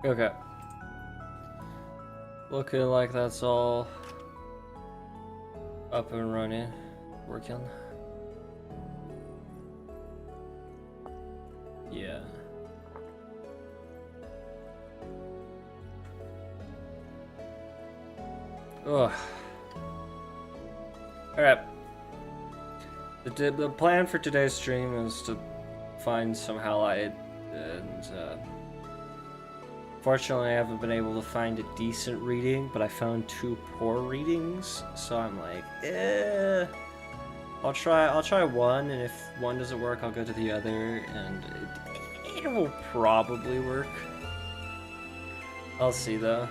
Okay. Looking like that's all up and running. Working. Yeah. Ugh. Alright. The plan for today's stream is to find some halite, and fortunately I haven't been able to find a decent reading, but I found 2 poor readings, so I'm like, I'll try one, and if one doesn't work, I'll go to the other, and it will probably work. I'll see though.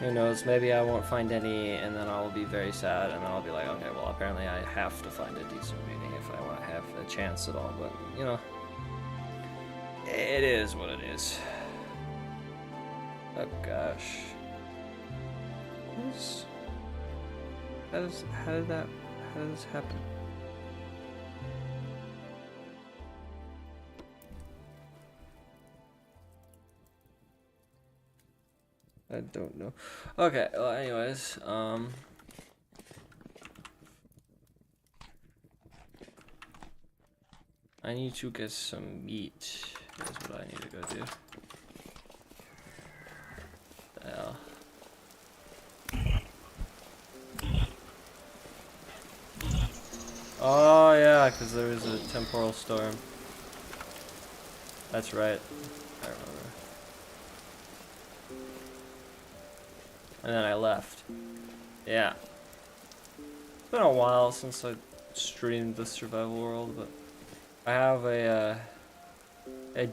Who knows, maybe I won't find any, and then I'll be very sad, and then I'll be like, okay, well, apparently I have to find a decent reading if I want to have a chance at all, but, you know, it is what it is. Oh, gosh. How did this happen? I don't know. Okay, well, anyways, I need to get some meat. That's what I need to go do. Yeah. Oh yeah, because there was a temporal storm. That's right. I remember. And then I left. Yeah. It's been a while since I streamed the survival world, but I have a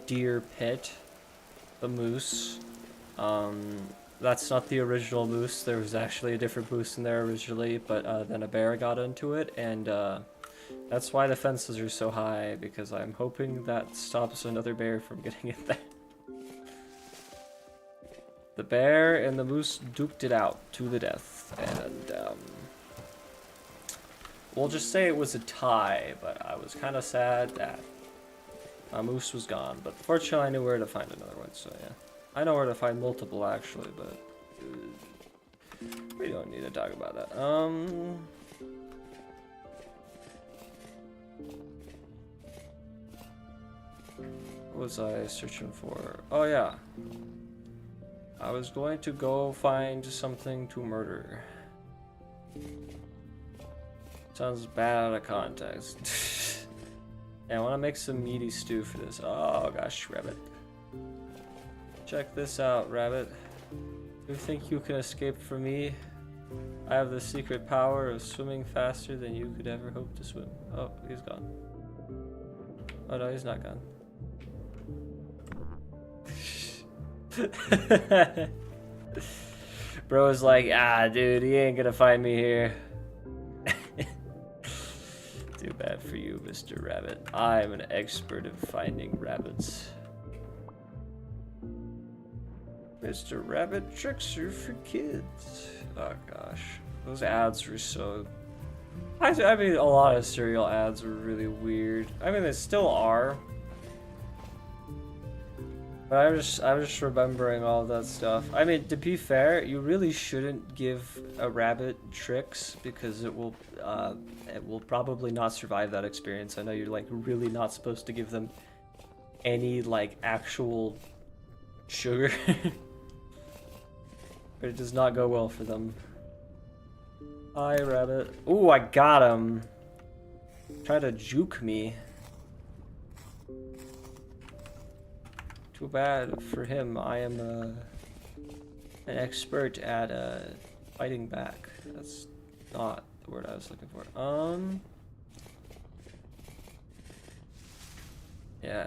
deer pit, the moose. That's not the original moose. There was actually a different moose in there originally, but then a bear got into it, and that's why the fences are so high, because I'm hoping that stops another bear from getting in there. The bear and the moose duked it out to the death, and we'll just say it was a tie, but I was kind of sad that my moose was gone, but fortunately I knew where to find another one, so yeah. I know where to find multiple actually, but we don't need to talk about that. What was I searching for? Oh yeah. I was going to go find something to murder. Sounds bad out of context. Yeah, I want to make some meaty stew for this. Oh gosh, rabbit. Check this out, rabbit. Do you think you can escape from me? I have the secret power of swimming faster than you could ever hope to swim. Oh, he's gone. Oh no, he's not gone. Bro is like, ah, dude, he ain't gonna find me here. Too bad for you, Mr. Rabbit. I'm an expert at finding rabbits. Mr. Rabbit tricks are for kids. Oh gosh, those ads were so... I mean, a lot of cereal ads were really weird. I mean, they still are. But I'm just remembering all that stuff. I mean, to be fair, you really shouldn't give a rabbit tricks, because it will probably not survive that experience. I know you're like really not supposed to give them any like actual sugar. But it does not go well for them. Hi, rabbit. Ooh, I got him. Try to juke me. Too bad for him. I am an expert at fighting back. That's not the word I was looking for. Yeah.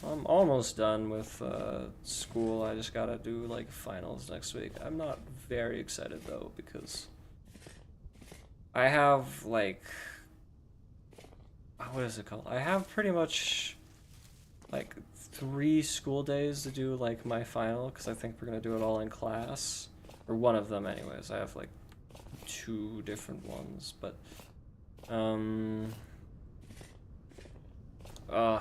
I'm almost done with school. I just gotta do like finals next week. I'm not very excited though, because I have like, what is it called? I have pretty much like 3 school days to do like my final, because I think we're gonna do it all in class, or one of them anyways. I have like 2 different ones, but Uh,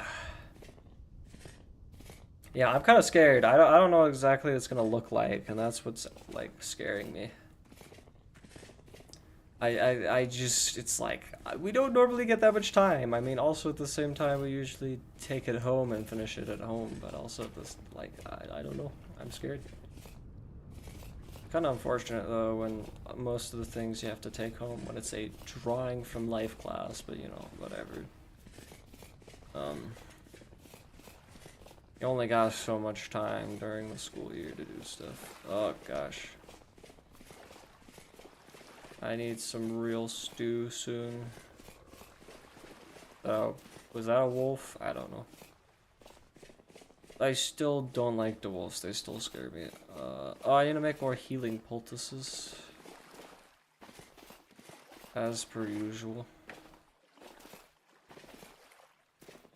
yeah, I'm kind of scared. I don't know exactly what it's gonna look like, and that's what's like scaring me. I just, it's like, we don't normally get that much time. I mean, also at the same time, we usually take it home and finish it at home, but also this, like, I don't know. I'm scared. Kind of unfortunate though when most of the things you have to take home when it's a drawing from life class, but you know, whatever. You only got so much time during the school year to do stuff. Oh gosh. I need some real stew soon. Oh, was that a wolf? I don't know. I still don't like the wolves. They still scare me. Oh, I need to make more healing poultices. As per usual.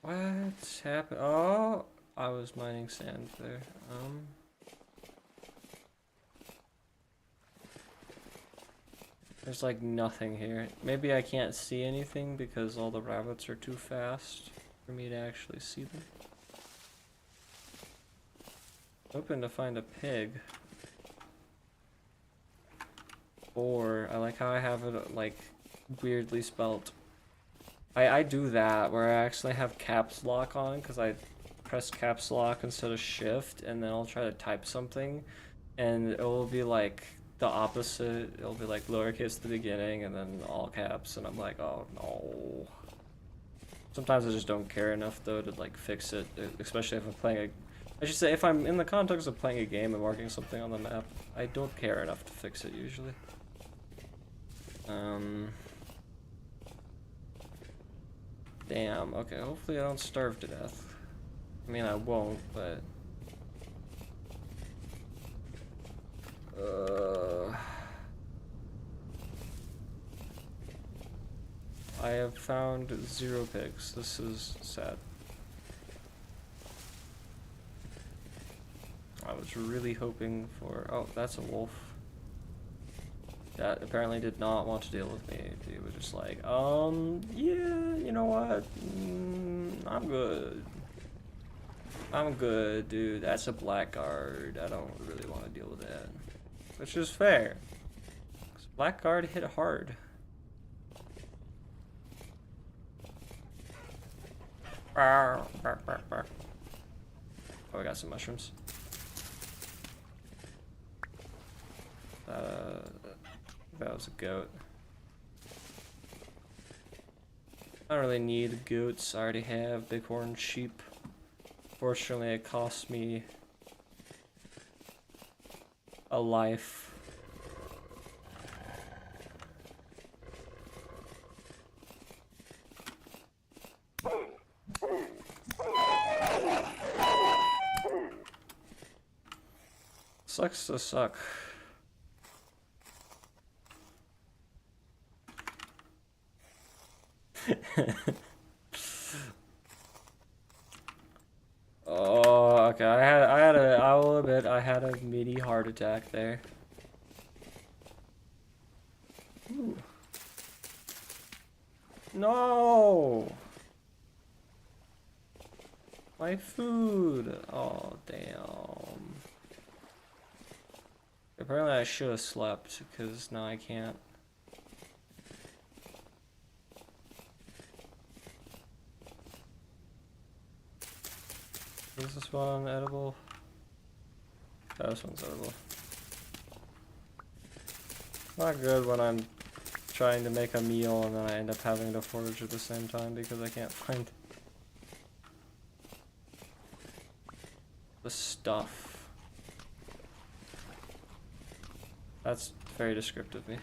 What's happened? Oh, I was mining sand there. There's like nothing here. Maybe I can't see anything because all the rabbits are too fast for me to actually see them. Hoping to find a pig. Or, I like how I have it like weirdly spelt. I do that where I actually have caps lock on because I press caps lock instead of shift, and then I'll try to type something and it will be like the opposite. It'll be like lowercase at the beginning and then all caps, and I'm like, oh no. Sometimes I just don't care enough though to like fix it, especially if I'm playing a, I should say if I'm in the context of playing a game and marking something on the map, I don't care enough to fix it usually. Damn, okay, hopefully I don't starve to death. I mean, I won't, but... I have found 0 pigs. This is sad. I was really hoping for... Oh, that's a wolf. That apparently did not want to deal with me. He was just like, yeah, you know what? I'm good. I'm good, dude. That's a blackguard. I don't really want to deal with that. Which is fair. 'Cause blackguard hit hard. Oh, we got some mushrooms. That was a goat. I don't really need goats. I already have bighorn sheep. Fortunately, it cost me a life. Sucks to suck. Oh, okay. I will admit, I had a mini heart attack there. Ooh. No! My food! Oh, damn. Apparently I should have slept, because now I can't. Is this one edible? Oh, this one's edible. Not good when I'm trying to make a meal and then I end up having to forage at the same time because I can't find the stuff. That's very descriptive of me.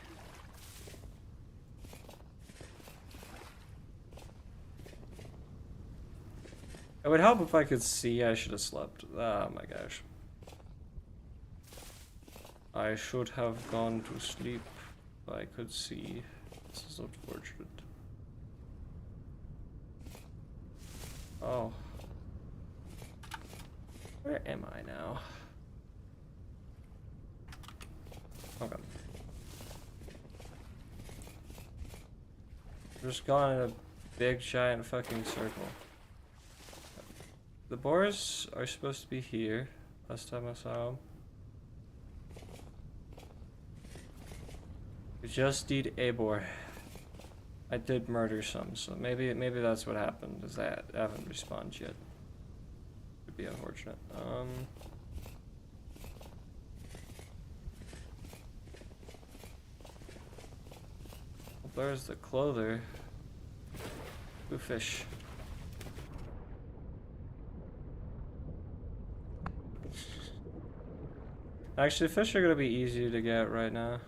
It would help if I could see. I should have slept. Oh my gosh. I should have gone to sleep if I could see. This is unfortunate. Oh. Where am I now? Okay. Just gone in a big giant fucking circle. The boars are supposed to be here. Last time I saw them. We just need a boar. I did murder some, so maybe that's what happened. Is that I haven't respawned yet. Could be unfortunate. Well, there's the clother. Ooh, fish. Actually, fish are gonna be easy to get right now.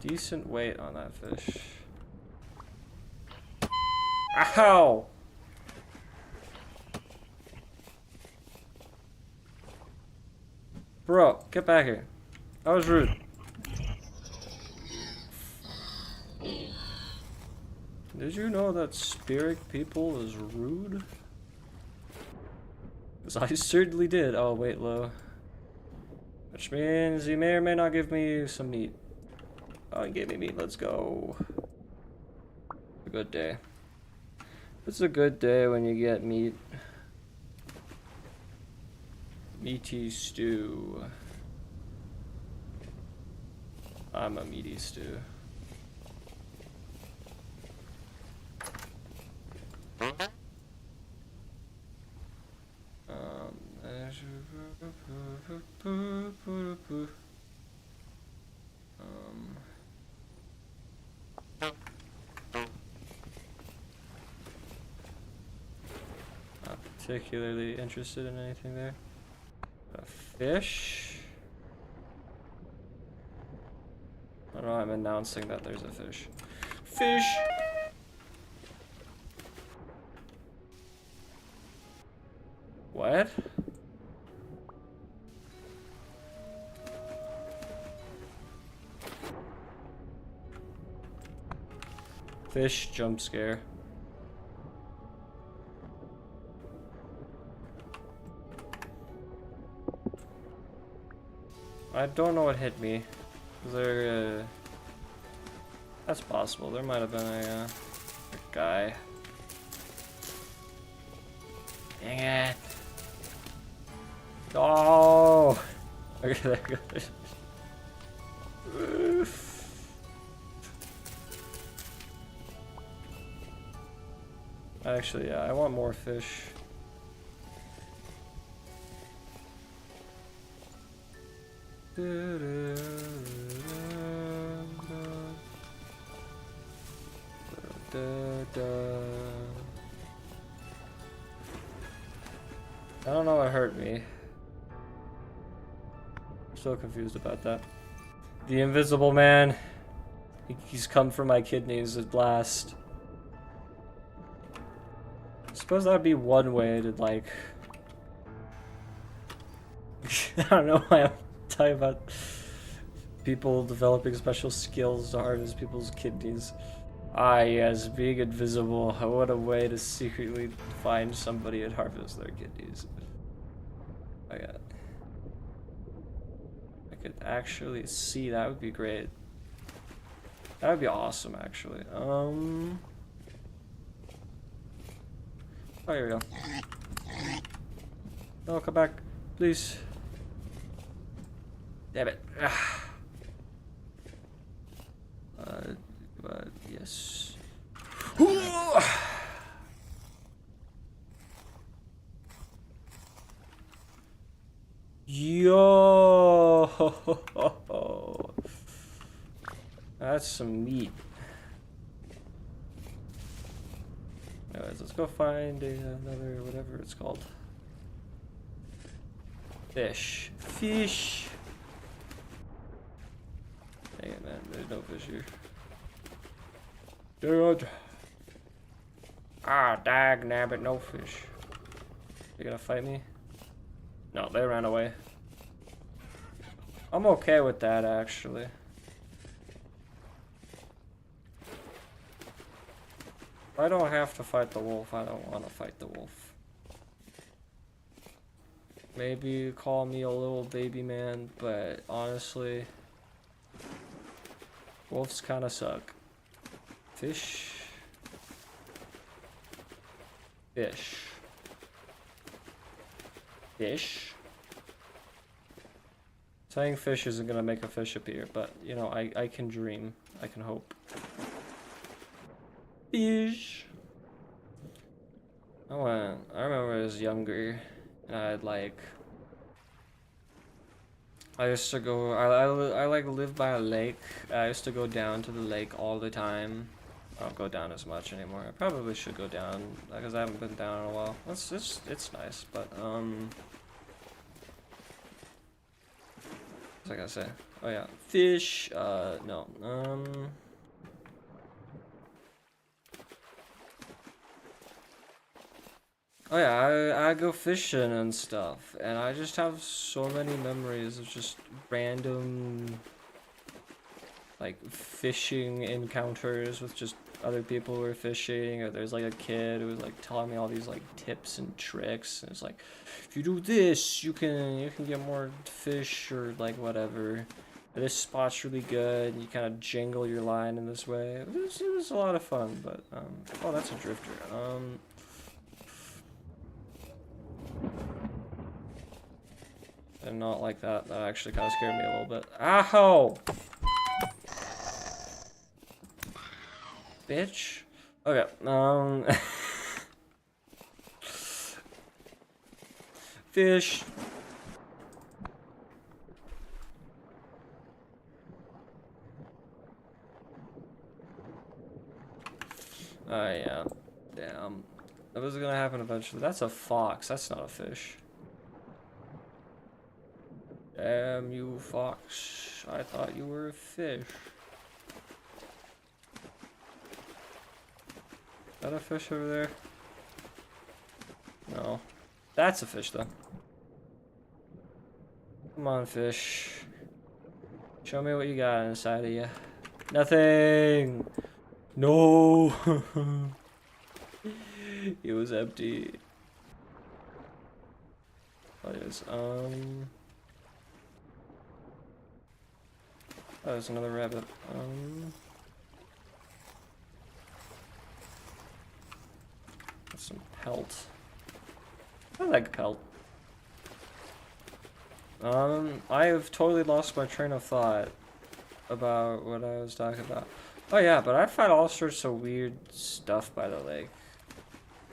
Decent weight on that fish. Ow! Bro, get back here. That was rude. Did you know that spirit people is rude? Because I certainly did. Oh, wait, low. Which means he may or may not give me some meat. Oh, he gave me meat. Let's go. A good day. It's a good day when you get meat. Meaty stew. I'm a meaty stew. Not particularly interested in anything there. A fish? I don't know, I'm announcing that there's a fish. Fish! What? Fish jump scare. I don't know what hit me. Is there that's possible. There might have been a guy. Dang it. Oh! Okay, there goes. Actually, yeah, I want more fish. I don't know what hurt me. I'm so confused about that. The Invisible Man. He's come for my kidneys at last. I suppose that would be one way to, like... I don't know why I'm talking about people developing special skills to harvest people's kidneys. Ah, yes, being invisible. What a way to secretly find somebody and harvest their kidneys. I could actually see. That would be great. That would be awesome, actually. Oh, here we go. No, come back, please. Damn it. But yes. Yo, that's some meat. Anyways, let's go find another whatever it's called. Fish. Fish. Dang it, man. There's no fish here. Dude. Ah, dag nabbit, no fish. You gonna fight me? No, they ran away. I'm okay with that, actually. I don't have to fight the wolf. I don't want to fight the wolf. Maybe you call me a little baby man, but honestly, wolves kind of suck. Fish. Fish. Fish? Saying fish isn't gonna make a fish appear, but, you know, I can dream. I can hope. Fish! I remember when I was younger, and I'd like... I used to go, I like live by a lake. I used to go down to the lake all the time. I don't go down as much anymore. I probably should go down, because I haven't been down in a while. It's nice, but, what was I gonna say? Oh yeah, fish, no, oh yeah, I go fishing and stuff, and I just have so many memories of just random, like, fishing encounters with just other people who are fishing, or there's like a kid who was like telling me all these like tips and tricks, and it's like, if you do this, you can get more fish, or like whatever. This spot's really good, and you kind of jingle your line in this way. It was a lot of fun, but, oh, that's a drifter. And not like that. That actually kind of scared me a little bit. Ow! Bitch. Okay, fish. Oh, yeah. Damn. That was gonna happen eventually. That's a fox. That's not a fish. Damn you, fox. I thought you were a fish. Is that a fish over there? No. That's a fish, though. Come on, fish. Show me what you got inside of you. Nothing! No! It was empty. Oh, yes, oh, there's another rabbit. Some pelt. I like pelt. I have totally lost my train of thought about what I was talking about. Oh yeah, but I find all sorts of weird stuff by the lake.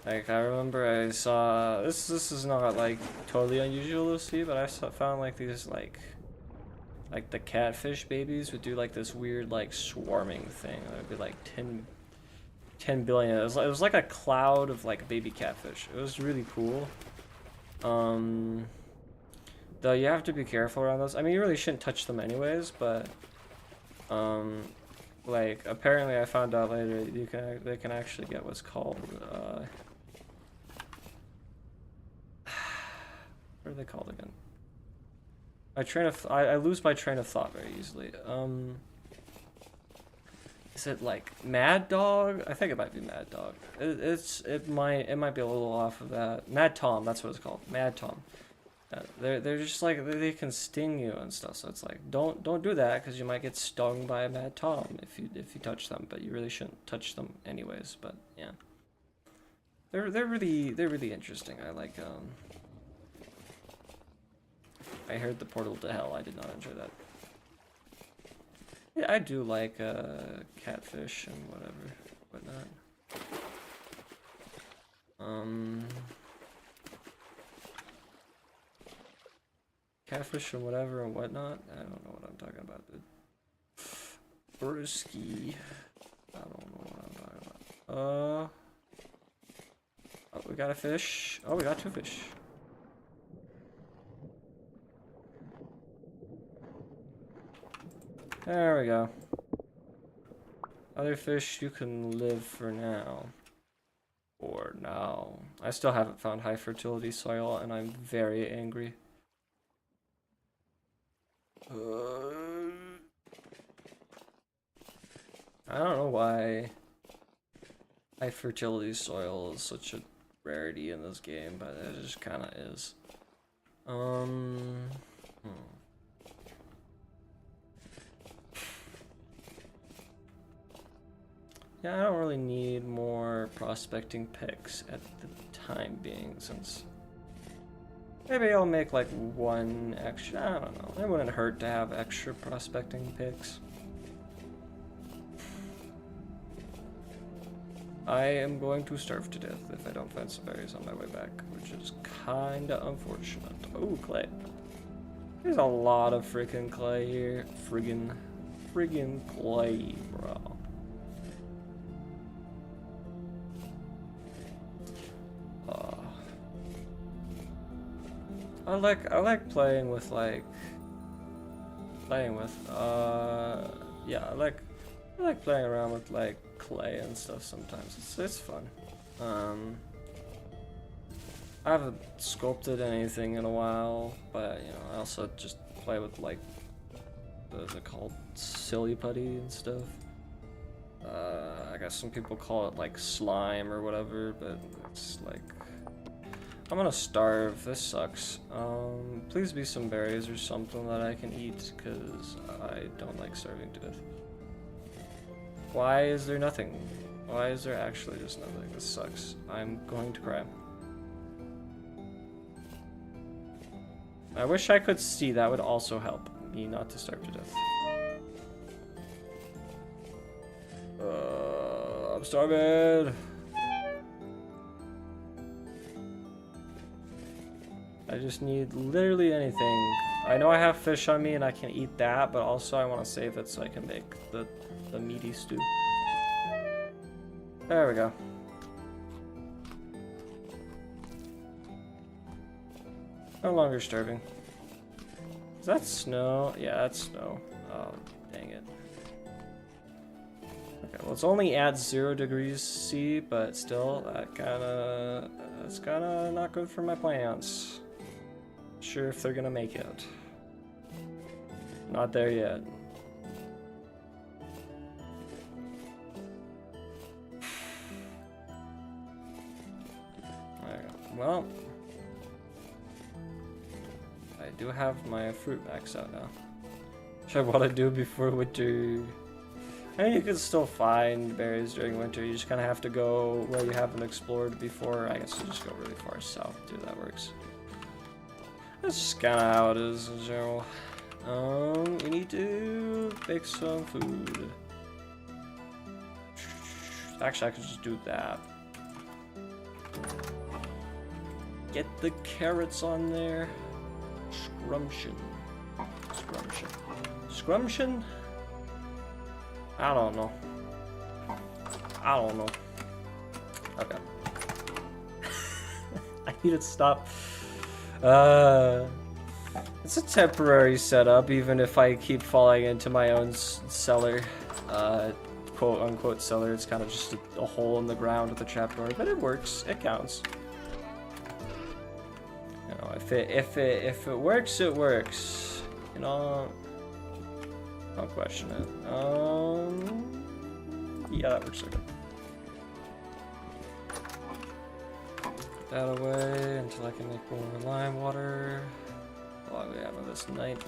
Like, I remember I saw, this is not like totally unusual to see, but found like these like the catfish babies would do like this weird like swarming thing. It would be like 10 billion. It was like a cloud of like baby catfish. It was really cool. Though you have to be careful around those. I mean, you really shouldn't touch them anyways, but like apparently I found out later they can actually get what's called what are they called again? I lose my train of thought very easily. Is it like Mad Dog? I think it might be Mad Dog. It might be a little off of that. Mad Tom, that's what it's called. Mad Tom. They're just like they can sting you and stuff. So it's like don't do that because you might get stung by a Mad Tom if you touch them. But you really shouldn't touch them anyways. But yeah, they're really interesting. I like I heard the portal to hell. I did not enjoy that. Yeah, I do like catfish and whatnot. Catfish and whatever and whatnot. I don't know what I'm talking about, dude. Brewski. I don't know what I'm talking about. Oh, we got a fish. Oh, we got two fish. There we go. Other fish, you can live for now. Or now. I still haven't found high fertility soil, and I'm very angry. I don't know why high fertility soil is such a rarity in this game, but it just kind of is. Yeah, I don't really need more prospecting picks at the time being, since maybe I'll make like one extra. I don't know. It wouldn't hurt to have extra prospecting picks. I am going to starve to death if I don't find some berries on my way back, which is kinda unfortunate. Oh, clay. There's a lot of freaking clay here. Friggin' clay, bro. I like playing with yeah, I like playing around with like clay and stuff sometimes. It's fun. I haven't sculpted anything in a while, but you know, I also just play with like, what is it called, silly putty and stuff. I guess some people call it like slime or whatever, but it's like, I'm gonna starve. This sucks. Please be some berries or something that I can eat, because I don't like starving to death. Why is there nothing? Why is there actually just nothing? This sucks. I'm going to cry. I wish I could see. That would also help me not to starve to death. I'm starving. I just need literally anything. I know I have fish on me and I can eat that, but also I want to save it so I can make the meaty stew. There we go. No longer starving. Is that snow? Yeah, that's snow. Oh, dang it. Okay, well, it's only at 0 degrees C, but still, that's kinda not good for my plants. Sure if they're gonna make it. Not there yet. There we go. Well, I do have my fruit max out now. Which I want to do before winter. I mean, you can still find berries during winter. You just kind of have to go where you haven't explored before. I guess you just go really far south too. That works. That's just kind of how it is in general. You need to make some food. Actually, I could just do that. Get the carrots on there. Scrumption. Scrumption? I don't know. Okay. I need to stop. It's a temporary setup, even if I keep falling into my own cellar. Quote unquote cellar. It's kind of just a hole in the ground with a trapdoor, but it works. It counts. You know, if it works, it works. You know, don't question it. Yeah, that works okay. Put that away until I can make more lime water. How long do we have on this night?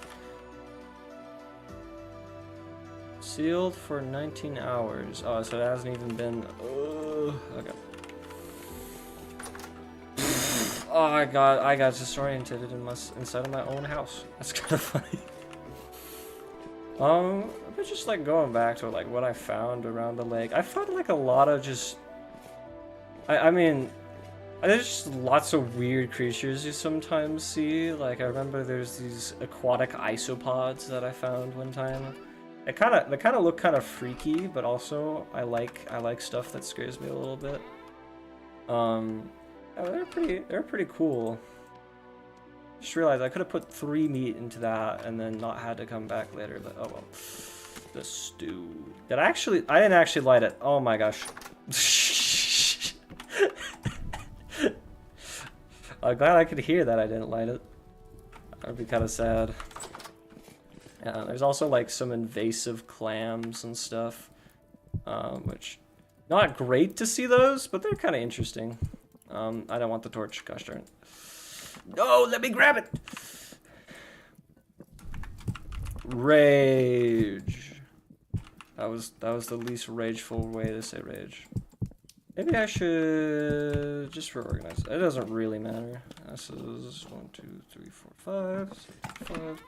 Sealed for 19 hours. Oh, so it hasn't even been. Okay. Oh, I got disoriented inside of my own house. That's kind of funny. But just like going back to like what I found around the lake. I found like a lot of just. I mean, there's just lots of weird creatures you sometimes see. Like I remember there's these aquatic isopods that I found one time. They kind of look kind of freaky, but also I like stuff that scares me a little bit. They're pretty cool. Just realized I could have put 3 meat into that and then not had to come back later, but oh well. The stew. I didn't actually light it. Oh my gosh. I'm glad I could hear that I didn't light it. That'd be kind of sad. Yeah, there's also like some invasive clams and stuff, which not great to see those, but they're kind of interesting. I don't want the torch. Gosh darn it! No, let me grab it. Rage. That was the least rageful way to say rage. Maybe I should just reorganize. It doesn't really matter. This is 1, 2, 3, 4, 5, 6, 5.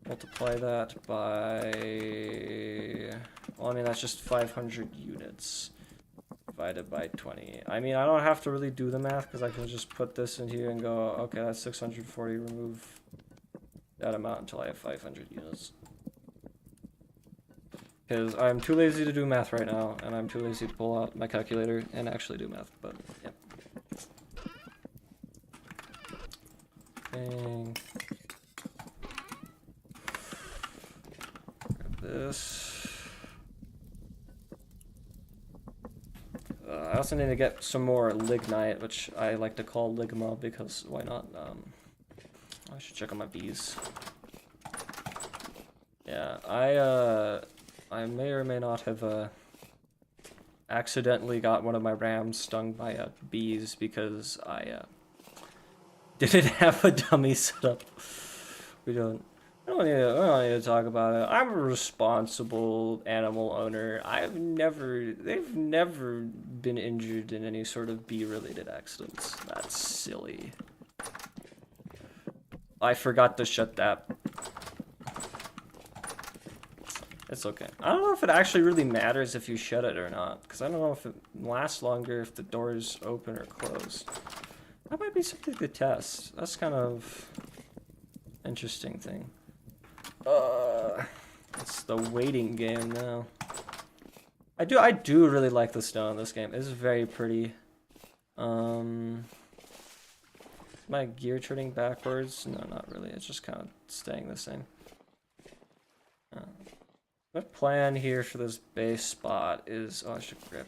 Multiply that by. Well, I mean that's just 500 units divided by 20. I mean I don't have to really do the math because I can just put this in here and go, okay, that's 640. Remove that amount until I have 500 units. Because I'm too lazy to do math right now, and I'm too lazy to pull out my calculator and actually do math, but yeah. Grab this. I also need to get some more lignite, which I like to call ligma because why not? I should check on my bees. Yeah, I may or may not have accidentally got one of my rams stung by bees because I didn't have a dummy set up. I don't need to talk about it. I'm a responsible animal owner. They've never been injured in any sort of bee-related accidents. That's silly. I forgot to shut that. It's okay. I don't know if it actually really matters if you shut it or not, because I don't know if it lasts longer if the door is open or closed. That might be something to test. That's kind of interesting thing. It's the waiting game now. I do really like the snow in this game. It's very pretty. My gear turning backwards? No, not really. It's just kind of staying the same. My plan here for this base spot is... Oh, I should grab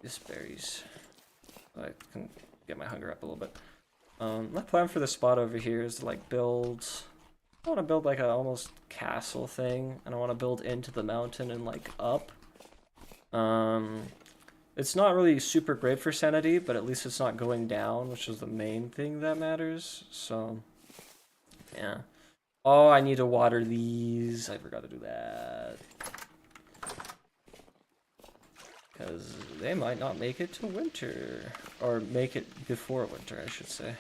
these berries. So I can get my hunger up a little bit. My plan for this spot over here is to like build... I want to build like a almost castle thing. And I want to build into the mountain and like up. It's not really super great for sanity, but at least it's not going down, which is the main thing that matters. So, yeah. Oh, I need to water these. I forgot to do that. Because they might not make it to winter. Or make it before winter, I should say.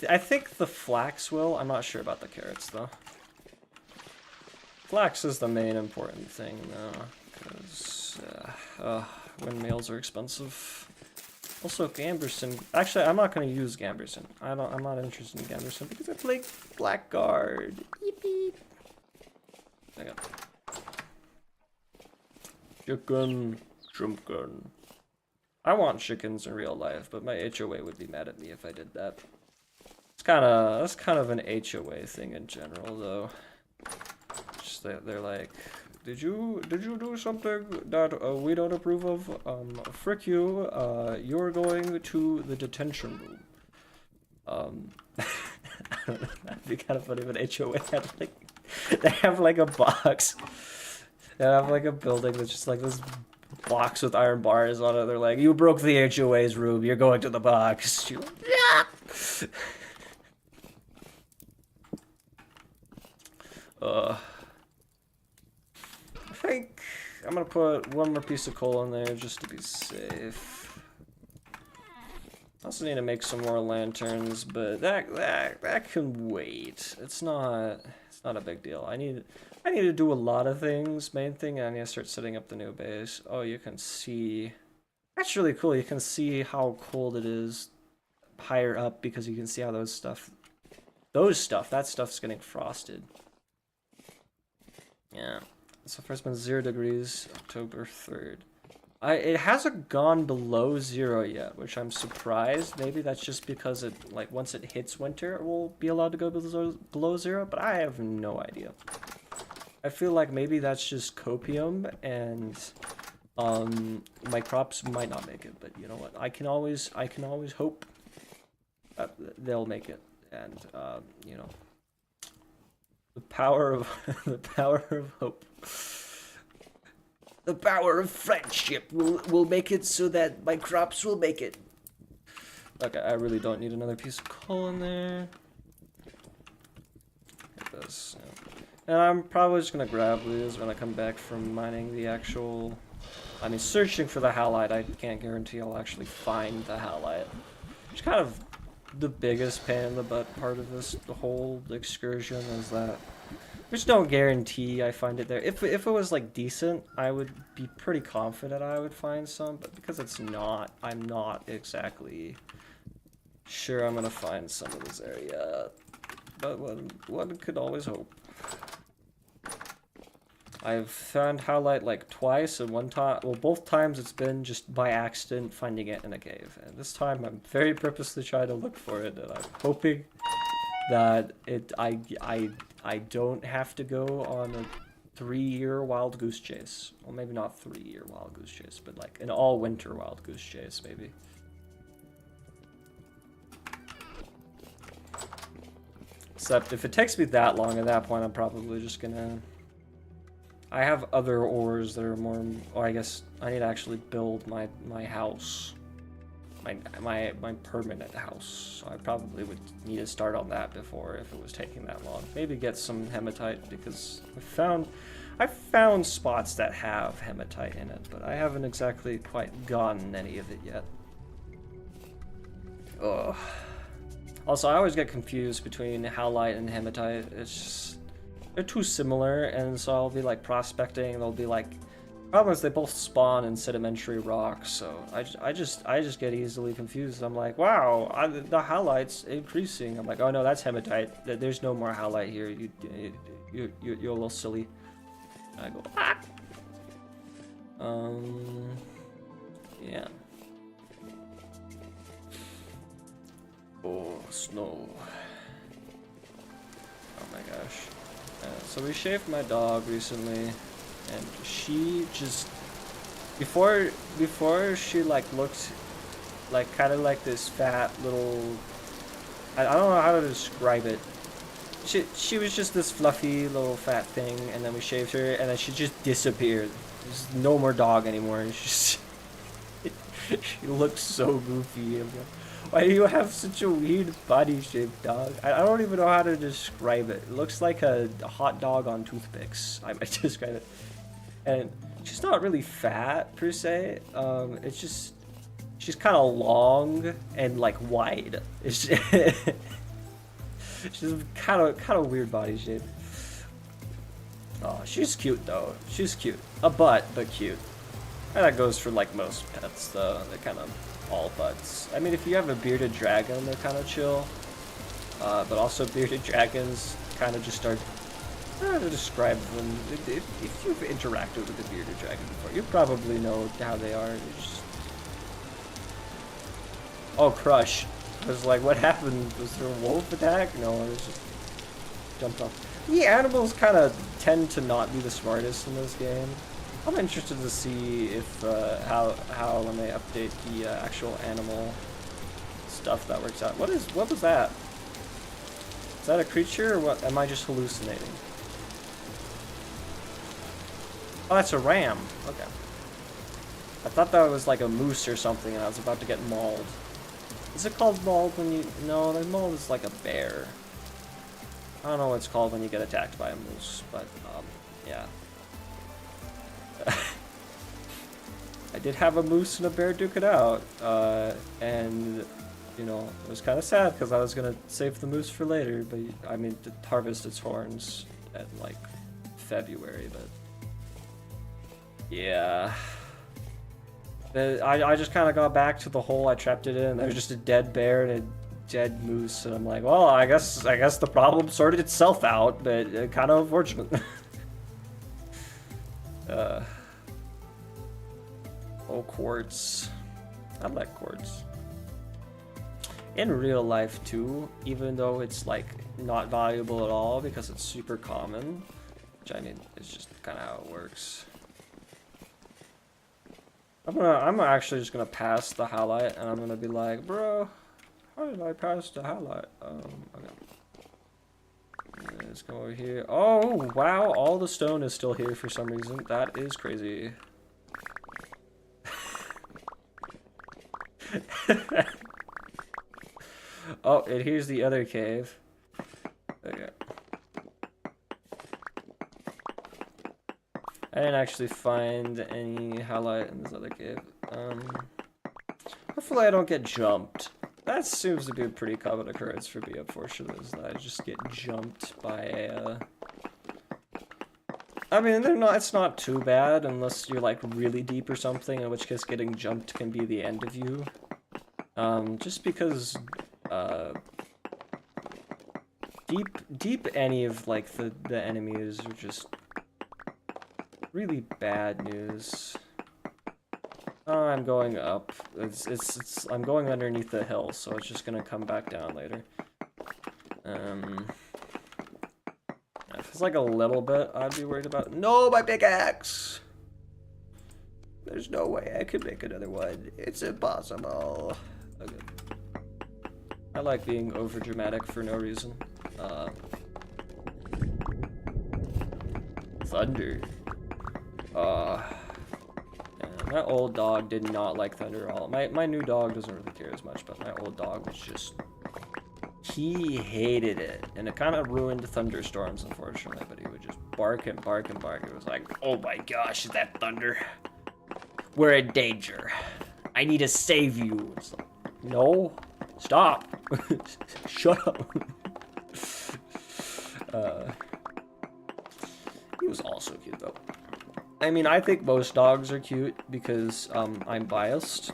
I think the flax will. I'm not sure about the carrots, though. Flax is the main important thing, though. Because windmills are expensive. Also, Gamberson. Actually, I'm not going to use Gamberson. I'm not interested in Gamberson because I play Blackguard. Yippee. Hang on. Chicken. I want chickens in real life, but my HOA would be mad at me if I did that. That's kind of an HOA thing in general, though. Just they're like, did you do something that we don't approve of? Frick you. You're going to the detention room. I don't know. That'd be kind of funny if an HOA had like they have like a box. They have like a building that's just like this box with iron bars on it. They're like, you broke the HOA's room. You're going to the box. You're like, yeah. I think I'm gonna put one more piece of coal in there just to be safe. I also need to make some more lanterns, but that can wait. It's not a big deal. I need to do a lot of things. Main thing, I need to start setting up the new base. Oh, you can see. That's really cool. You can see how cold it is higher up because you can see how that stuff's getting frosted. Yeah. So far it's been 0 degrees, October 3rd. It hasn't gone below 0 yet, which I'm surprised. Maybe that's just because it, like, once it hits winter, it will be allowed to go below 0, but I have no idea. I feel like maybe that's just copium, and my crops might not make it, but you know what? I can always hope that they'll make it, and you know, the power of hope. The power of friendship will make it so that my crops will make it. Okay, I really don't need another piece of coal in there. Get this. And I'm probably just gonna grab these when I come back from mining the actual... I mean, searching for the halite, I can't guarantee I'll actually find the halite. It's kind of the biggest pain in the butt part of this, the whole excursion, is that there's no guarantee I find it there. If it was like decent, I would be pretty confident I would find some, but because it's not, I'm not exactly sure I'm gonna find some of this area. But one could always hope. I've found halite like twice, and one time, well, both times it's been just by accident finding it in a cave. And this time I'm very purposely trying to look for it, and I'm hoping that I don't have to go on a 3-year wild goose chase. Well, maybe not 3-year wild goose chase, but like an all-winter wild goose chase, maybe. Except if it takes me that long, at that point I'm probably just gonna... I have other ores that are more... Or I guess I need to actually build my house. My permanent house. So I probably would need to start on that before if it was taking that long. Maybe get some hematite, because I found spots that have hematite in it, but I haven't exactly quite gotten any of it yet. Ugh. Also, I always get confused between halite and hematite. It's just... They're too similar, and so I'll be like prospecting, and they'll be like... Problem is they both spawn in sedimentary rocks, so I just get easily confused. I'm like, wow, the halite's increasing. I'm like, oh no, that's hematite. There's no more halite here. You're a little silly. And I go, ah. Yeah. Oh, snow. Oh my gosh. So we shaved my dog recently, and she just before she like looked like kind of like this fat little, I don't know how to describe it. She was just this fluffy little fat thing, and then we shaved her, and then she just disappeared. There's no more dog anymore, and she's she looks so goofy. Why do you have such a weird body shape, dog? I don't even know how to describe it. It looks like a hot dog on toothpicks, I might describe it. And she's not really fat, per se. It's just... She's kind of long and, like, wide. It's she's kind of weird body shape. Oh, she's cute, though. She's cute. A butt, but cute. And that goes for, like, most pets, though. They're kind of... all butts. I mean, if you have a bearded dragon, they're kind of chill. But also bearded dragons kind of just start... I don't know how to describe them. If you've interacted with a bearded dragon before, you probably know how they are. Just... Oh, crush. I was like, what happened? Was there a wolf attack? No, I was just jumped off. The animals kind of tend to not be the smartest in this game. I'm interested to see if how when they update the actual animal stuff that works out. What was that? Is that a creature, or what? Am I just hallucinating? Oh, that's a ram. Okay. I thought that was like a moose or something, and I was about to get mauled. Is it called mauled when you... No, the mauled is like a bear. I don't know what it's called when you get attacked by a moose, but yeah. I did have a moose and a bear duke it out, and you know, it was kind of sad because I was gonna save the moose for later, but I mean, to harvest its horns at like February, but yeah. I just kind of got back to the hole I trapped it in, and there was just a dead bear and a dead moose, and I'm like, well, I guess the problem sorted itself out, but kind of unfortunate. Oh, quartz. I like quartz. In real life too, even though it's like not valuable at all because it's super common, which I mean, it's just kind of how it works. I'm actually just gonna pass the halite, and I'm gonna be like, bro, how did I pass the halite? Okay. Let's go over here. Oh, wow, all the stone is still here for some reason. That is crazy. Oh, and here's the other cave. Okay. I didn't actually find any halite in this other cave. Hopefully I don't get jumped. That seems to be a pretty common occurrence for me, unfortunately, is that I just get jumped by a, I mean, it's not too bad unless you're like really deep or something, in which case getting jumped can be the end of you. Just because, deep any of like the enemies are just really bad news. Oh, I'm going up. I'm going underneath the hill, so it's just gonna come back down later. If it's like a little bit, I'd be worried about. No, my pickaxe! There's no way I could make another one. It's impossible. Okay. I like being overdramatic for no reason. Thunder. My old dog did not like thunder at all. My new dog doesn't really care as much, but my old dog was just... He hated it, and it kind of ruined thunderstorms, unfortunately, but he would just bark and bark and bark. It was like, oh my gosh, is that thunder? We're in danger. I need to save you. It's like, no, stop. Shut up. He was also cute, though. I mean, I think most dogs are cute because I'm biased.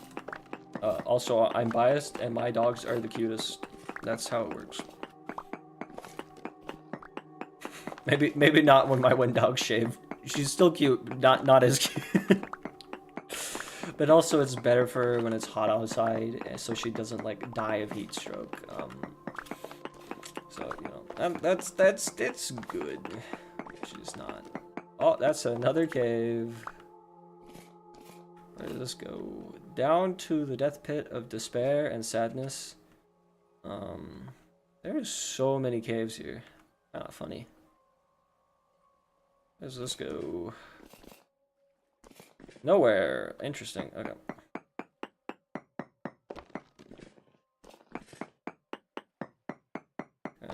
Also, I'm biased, and my dogs are the cutest. That's how it works. Maybe not when my one dog shaved. She's still cute, not as cute. But also, it's better for her when it's hot outside, so she doesn't like die of heat stroke. So you know, that's good. She's not. Oh, that's another cave. Where does this go? Down to the death pit of despair and sadness. There's so many caves here. Kinda funny. Where does this go? Nowhere. Interesting. Okay.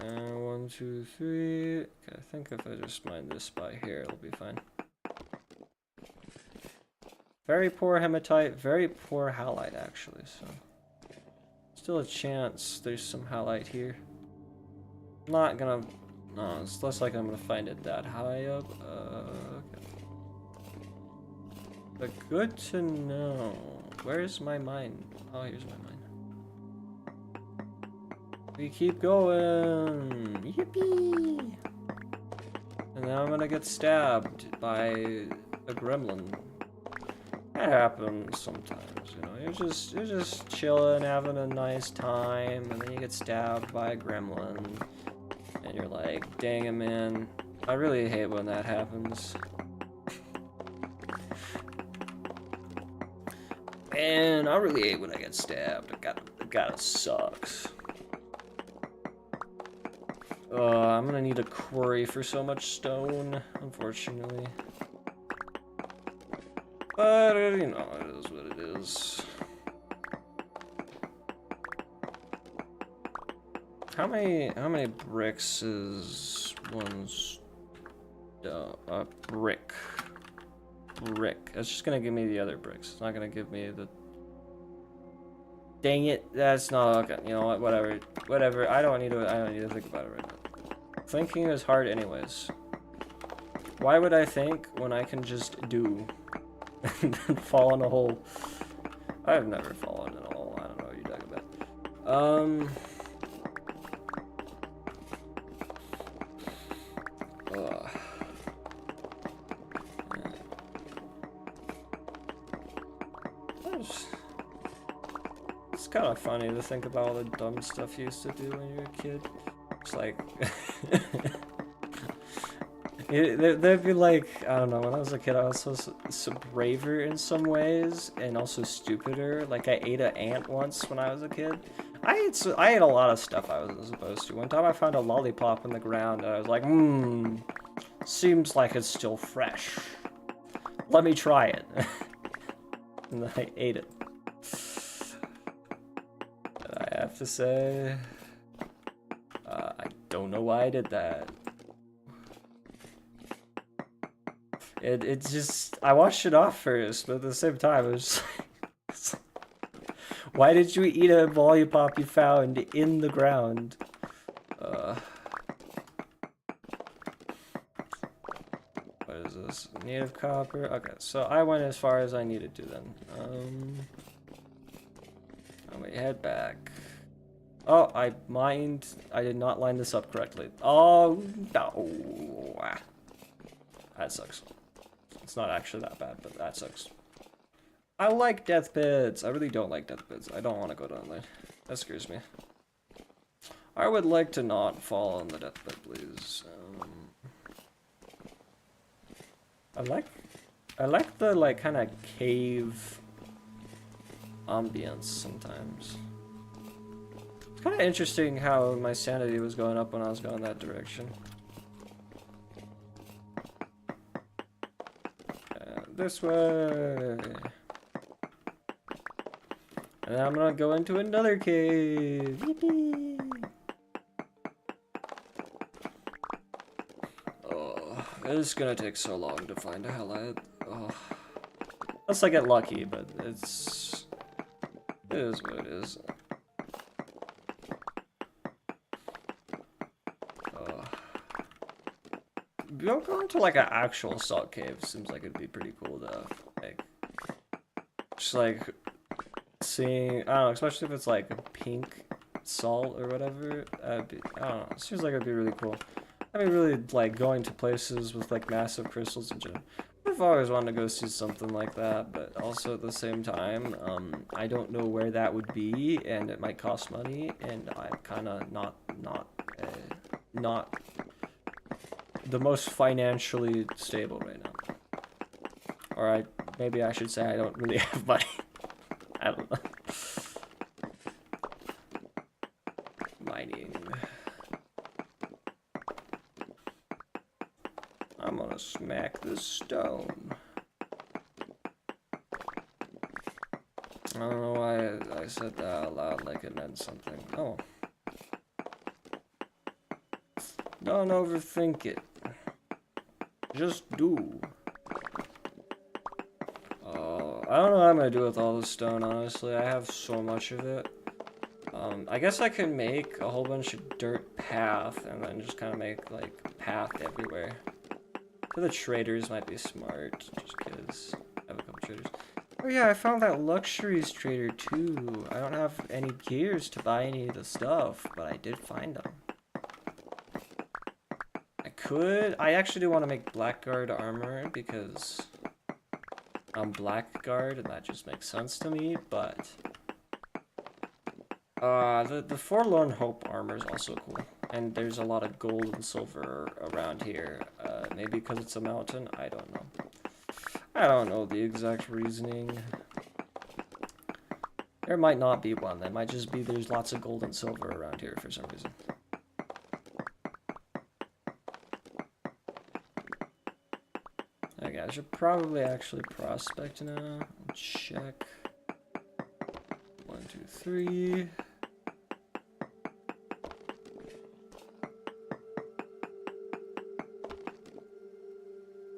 One, two, three. Okay, I think if I just mine this by here, it'll be fine. Very poor hematite, very poor halite, actually, so... Still a chance there's some halite here. I'm not gonna... No, it's less like I'm gonna find it that high up. Okay. But good to know. Where's my mine? Oh, here's my mine. We keep going! Yippee! And now I'm gonna get stabbed by a gremlin. That happens sometimes, you know. You're just chilling, having a nice time, and then you get stabbed by a gremlin, and you're like, "Dang it, man! I really hate when that happens." And I really hate when I get stabbed. It gotta sucks. I'm gonna need a quarry for so much stone, unfortunately. But, you know, it is what it is. How many bricks is one's... brick. Brick. It's just gonna give me the other bricks. It's not gonna give me the... Dang it, that's not okay. You know what, whatever. I don't need to think about it right now. Thinking is hard anyways. Why would I think when I can just do? And then fall in a hole. I've never fallen in a hole. I don't know what you're talking about. It's kind of funny to think about all the dumb stuff you used to do when you were a kid. It's like... There'd be like, I don't know, when I was a kid I was so braver in some ways and also stupider. Like I ate an ant once when I was a kid. I ate a lot of stuff I wasn't supposed to. One time I found a lollipop in the ground and I was like, seems like it's still fresh. Let me try it. And then I ate it. And I have to say, I don't know why I did that. It's just I washed it off first, but at the same time it was like, why did you eat a lollipop you found in the ground? What is this? Native copper. Okay, so I went as far as I needed to then. Let me head back. Oh, I did not line this up correctly. Oh no. That sucks. It's not actually that bad, but that sucks. I like death pits. I really don't like death pits. I don't want to go down there. That scares me. I would like to not fall in the death pit, please. I like the like kind of cave ambience sometimes. It's kind of interesting how my sanity was going up when I was going that direction. This way. And then I'm gonna go into another cave. Yippee! Oh, it's gonna take so long to find a halite. Oh. Unless I get lucky, but it is what it is. Going to like an actual salt cave seems like it'd be pretty cool to like, just like seeing, I don't know, especially if it's like a pink salt or whatever. I don't know. It seems like it'd be really cool. I mean, really like going to places with like massive crystals and shit. I've always wanted to go see something like that, but also at the same time, I don't know where that would be, and it might cost money, and I'm kind of not the most financially stable right now. Or maybe I should say I don't really have money. I don't know. Mining. I'm gonna smack this stone. I don't know why I said that out loud like it meant something. Oh. Don't overthink it. Just do. I don't know what I'm gonna do with all this stone, honestly. I have so much of it. I guess I could make a whole bunch of dirt path and then just kind of make like path everywhere. So the traders might be smart, just because I have a couple traders. Oh yeah, I found that luxuries trader too. I don't have any gears to buy any of the stuff, but I did find them. I actually do want to make blackguard armor because I'm blackguard and that just makes sense to me, but the Forlorn Hope armor is also cool. And there's a lot of gold and silver around here. Maybe because it's a mountain? I don't know. I don't know the exact reasoning. There might not be one. That might just be there's lots of gold and silver around here for some reason. Okay, I should probably actually prospect now. Check. 1, 2, 3.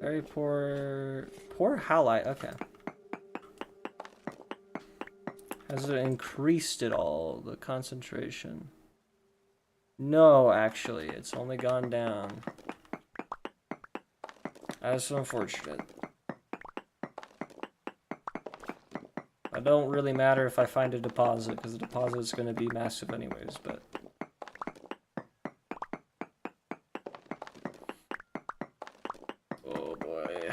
Very poor halite. Okay. Has it increased at all, the concentration? No, actually, it's only gone down. That's unfortunate. It don't really matter if I find a deposit, because the deposit's going to be massive anyways, but... Oh boy.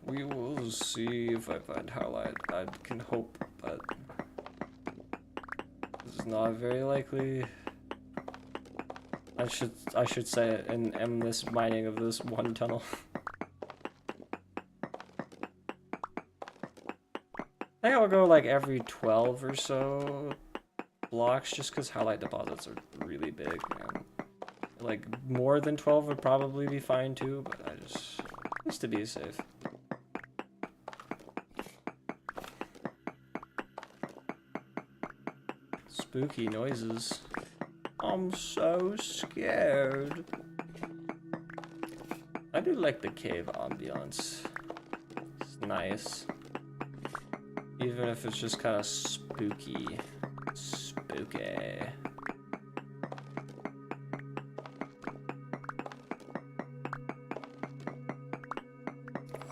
We will see if I find halite. I can hope, but... this is not very likely. I should say it and end this mining of this one tunnel. I think I'll go like every 12 or so blocks just because halite deposits are really big, man. Like more than 12 would probably be fine too, but just to be safe. Spooky noises. I'm so scared. I do like the cave ambiance. It's nice. Even if it's just kind of spooky. Spooky.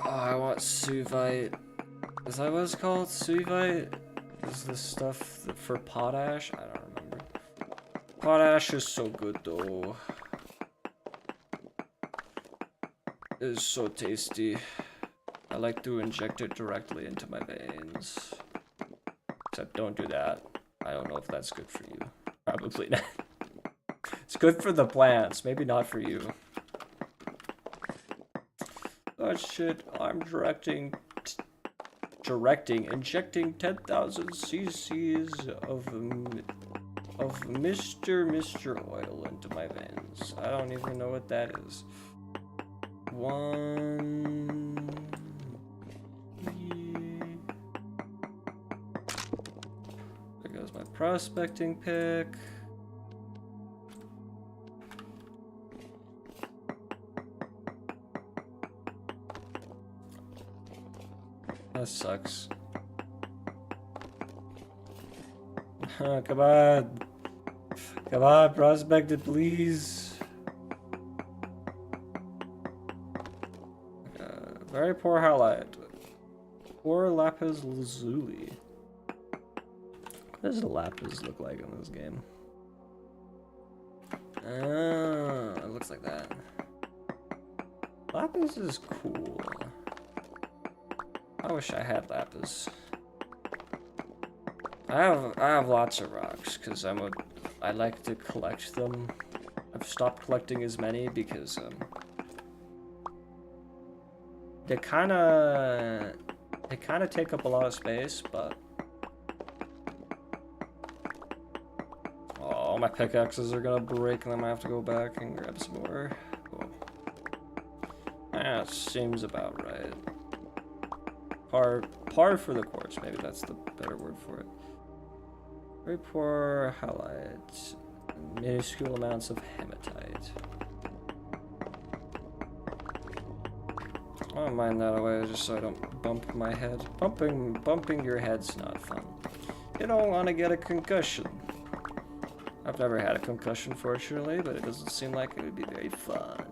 Oh, I want Suvite. Is that what it's called? Suvite? Is this stuff for potash? I don't remember. Potash is so good though. It is so tasty. I like to inject it directly into my veins. Except don't do that. I don't know if that's good for you. Probably not. It's good for the plants, maybe not for you. Oh shit, I'm injecting 10,000 cc's of Mr. Oil into my veins. I don't even know what that is. There goes my prospecting pick. That sucks. Come on. Come on, prospect it, please. Very poor halite. Poor lapis lazuli. What does the lapis look like in this game? Oh, it looks like that. Lapis is cool. I wish I had lapis. I have lots of rocks because I like to collect them. I've stopped collecting as many because they kind of take up a lot of space, but oh, my pickaxes are gonna break and then I have to go back and grab some more. Cool. Yeah, it seems about right. Par for the quartz, maybe that's the better word for it. Very poor halite, minuscule amounts of hematite. I don't mind that away just so I don't bump my head. Bumping your head's not fun. You don't want to get a concussion. I've never had a concussion, fortunately, but it doesn't seem like it would be very fun.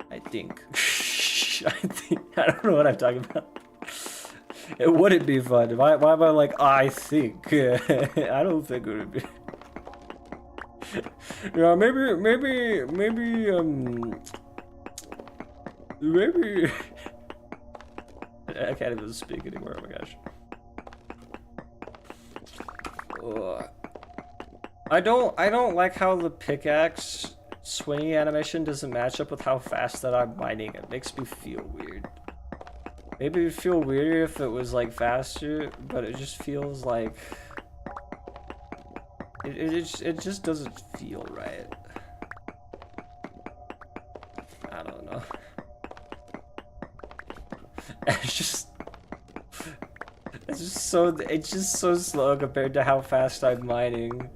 I think. I don't know what I'm talking about. It wouldn't be fun. Why am I like, I think? I don't think it would be. Yeah, maybe. I can't even speak anymore. Oh my gosh. Ugh. I don't like how the pickaxe swinging animation doesn't match up with how fast that I'm mining. It makes me feel weird. Maybe it'd feel weirder if it was like faster, but it just feels like it just doesn't feel right. I don't know. It's just so slow compared to how fast I'm mining.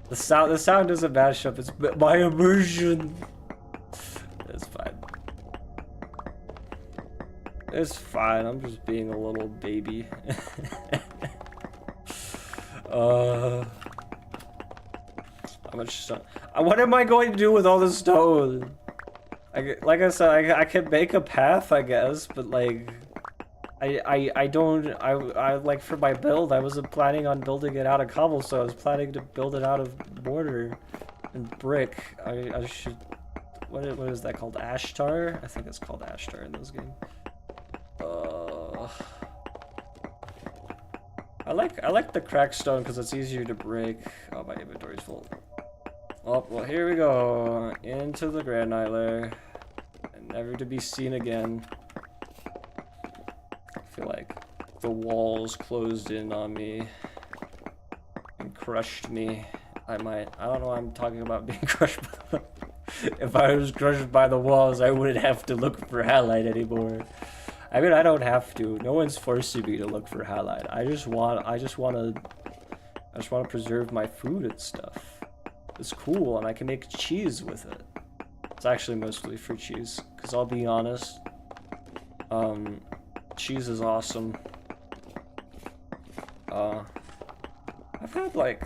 The sound doesn't match up. It's my immersion. It's fine. It's fine. I'm just being a little baby. How much stone? What am I going to do with all this stone? Like I said, I can make a path, I guess, but like, I like for my build, I wasn't planning on building it out of cobblestone. I was planning to build it out of mortar and brick. I should, what is that called? Ash tar? I think it's called ash tar in this game. I like the cracked stone because it's easier to break. Oh, my inventory's full. Oh, well, here we go into the granite layer, and never to be seen again. I feel like the walls closed in on me and crushed me. I don't know why I'm talking about being crushed by them. If I was crushed by the walls, I wouldn't have to look for halite anymore. I mean, I don't have to. No one's forcing me to look for halite. I just want just want to preserve my food and stuff. It's cool, and I can make cheese with it. It's actually mostly for cheese, because I'll be honest, cheese is awesome. I've had like,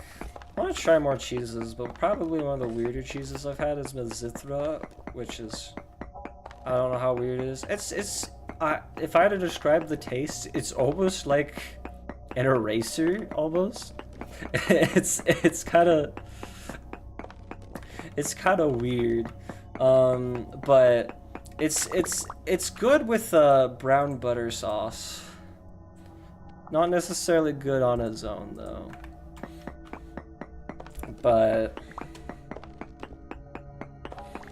I want to try more cheeses, but probably one of the weirder cheeses I've had is Mizithra, which is, I don't know how weird it is. It's if I had to describe the taste, it's almost like an eraser, almost. it's kind of weird, but it's good with brown butter sauce. Not necessarily good on its own though. But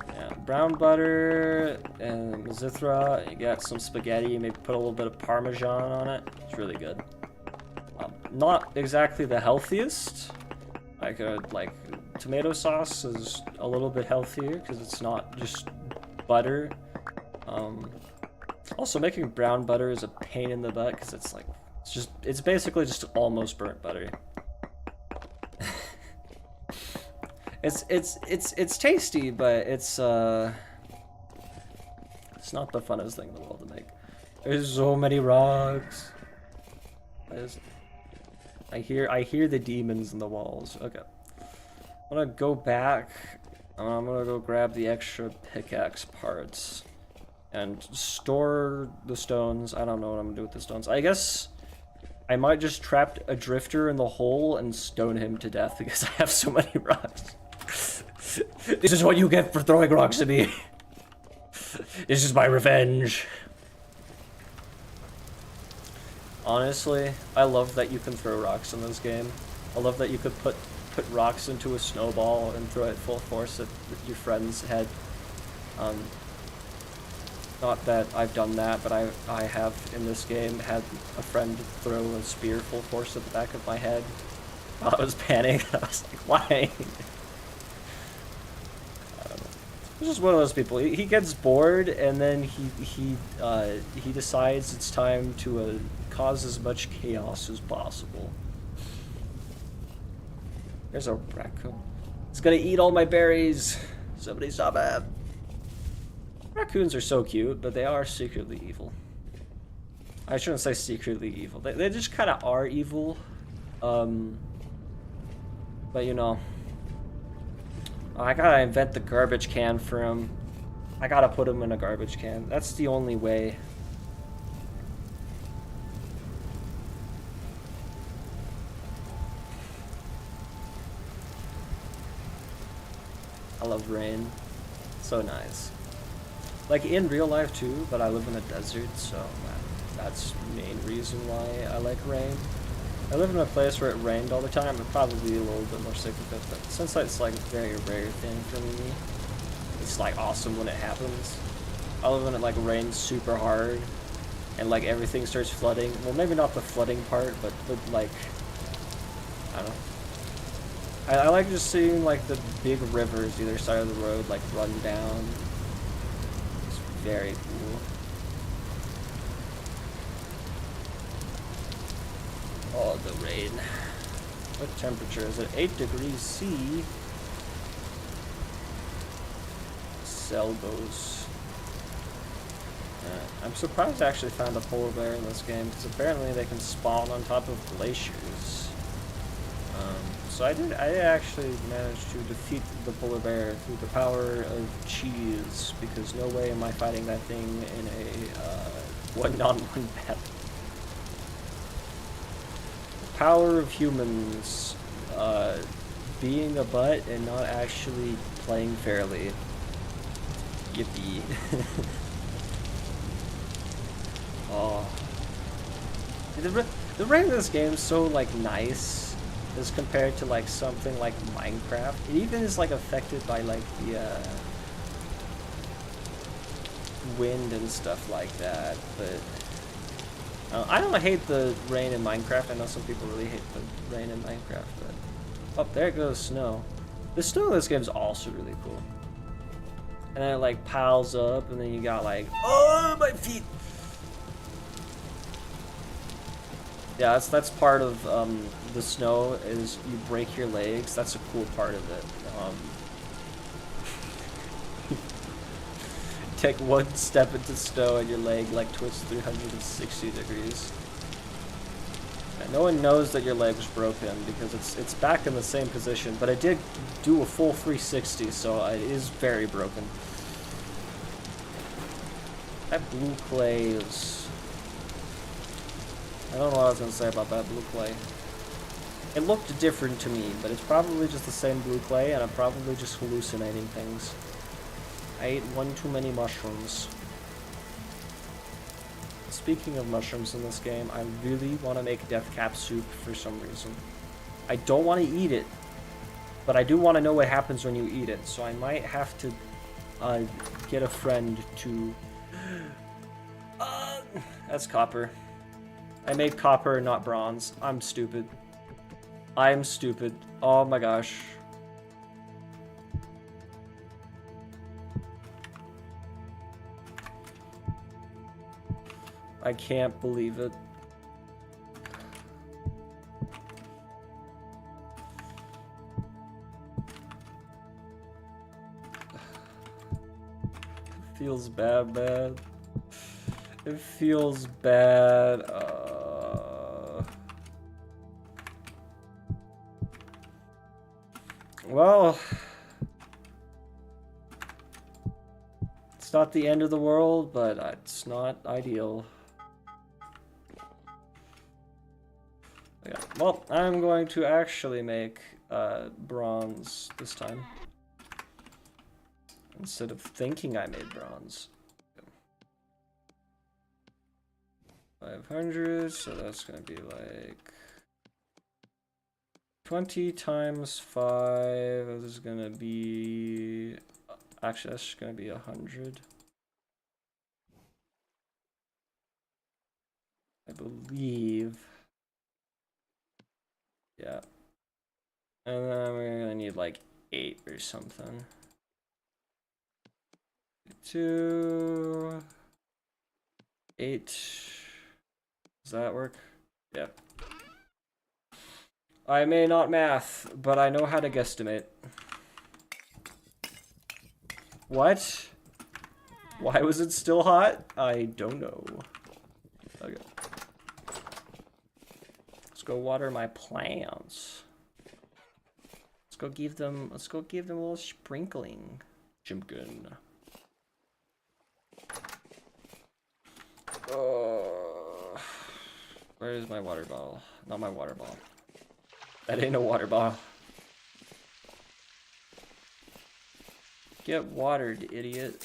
yeah, brown butter and Mizithra. You got some spaghetti. Maybe put a little bit of Parmesan on it. It's really good. Not exactly the healthiest. Like tomato sauce is a little bit healthier because it's not just butter. Also, making brown butter is a pain in the butt because it's basically just almost burnt butter. It's tasty, but it's not the funnest thing in the world to make. There's so many rocks. I hear the demons in the walls. Okay, I'm gonna go back. I'm gonna go grab the extra pickaxe parts and store the stones. I don't know what I'm gonna do with the stones. I guess I might just trap a drifter in the hole and stone him to death because I have so many rocks. This is what you get for throwing rocks at me. This is my revenge. Honestly, I love that you can throw rocks in this game. I love that you could put rocks into a snowball and throw it full force at your friend's head. Not that I've done that, but I have in this game had a friend throw a spear full force at the back of my head while I was panning. I was like, why? He's just one of those people. He gets bored, and then he decides it's time to cause as much chaos as possible. There's a raccoon. It's gonna eat all my berries. Somebody stop it. Raccoons are so cute, but they are secretly evil. I shouldn't say secretly evil. They just kind of are evil. But you know. I gotta invent the garbage can for him. I gotta put him in a garbage can. That's the only way. I love rain. So nice. Like in real life too, but I live in a desert, so that's the main reason why I like rain. I live in a place where it rained all the time. I'd probably be a little bit more sick of it, but since it's like a very rare thing for me, it's like awesome when it happens. I love when it like rains super hard and like everything starts flooding. Well, maybe not the flooding part, but like, I don't know. I like just seeing like the big rivers either side of the road like run down. It's very cool. Oh, the rain. What temperature is it? 8 degrees C. Selbos. I'm surprised I actually found a polar bear in this game, because apparently they can spawn on top of glaciers. So I actually managed to defeat the polar bear through the power of cheese, because no way am I fighting that thing in a one-on-one battle. The power of humans being a butt and not actually playing fairly. Yippee. Oh. The rain in this game is so like nice as compared to like something like Minecraft. It even is like affected by like the wind and stuff like that, but I don't hate the rain in Minecraft. I know some people really hate the rain in Minecraft, but oh, there goes snow. The snow in this game is also really cool. And then it like piles up, and then you got like, oh, my feet. Yeah, that's part of the snow is you break your legs. That's a cool part of it. Take one step into snow and your leg like twists 360 degrees. And no one knows that your leg was broken because it's back in the same position, but it did do a full 360, so it is very broken. That blue clay is... I don't know what I was going to say about that blue clay. It looked different to me, but it's probably just the same blue clay, and I'm probably just hallucinating things. I ate one too many mushrooms. Speaking of mushrooms in this game, I really want to make death cap soup for some reason. I don't want to eat it, but I do want to know what happens when you eat it, so I might have to get a friend to... that's copper. I made copper, not bronze. I'm stupid. I'm stupid. Oh my gosh. I can't believe it. It feels bad. It feels bad. Well, it's not the end of the world, but it's not ideal. Yeah. Well, I'm going to actually make bronze this time. Instead of thinking I made bronze. 500, so that's going to be like 20 times 5 is going to be... Actually, that's just going to be 100. I believe. Yeah. And then we're going to need like 8 or something. 2... 8... Does that work? Yep. I may not math, but I know how to guesstimate. What? Why was it still hot? I don't know. Okay. Let's go water my plants. Let's go give them a little sprinkling. Chimkin. Where is my water bottle? Not my water bottle. That ain't a water bottle. Get watered, idiot.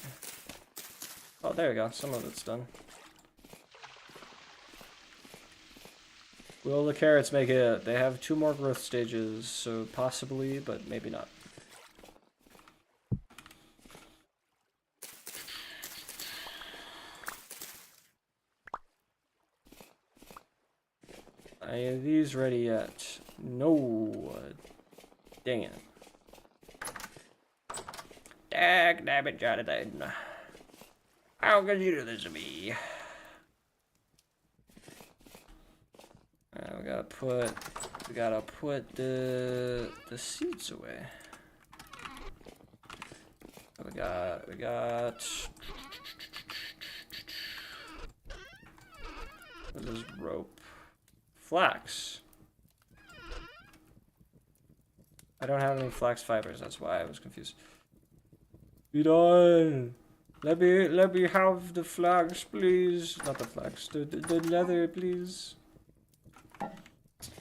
Oh, there we go. Some of it's done. Will the carrots make it? They have 2 more growth stages, so possibly, but maybe not. Are these ready yet? No. Dang it. Dag nabbit Jonathan. How could you do this to me? We gotta put the seeds away. We got what is rope? Flax. I don't have any flax fibers, that's why I was confused. Be done. Let me have the flax, please. Not the flax, the leather, please. I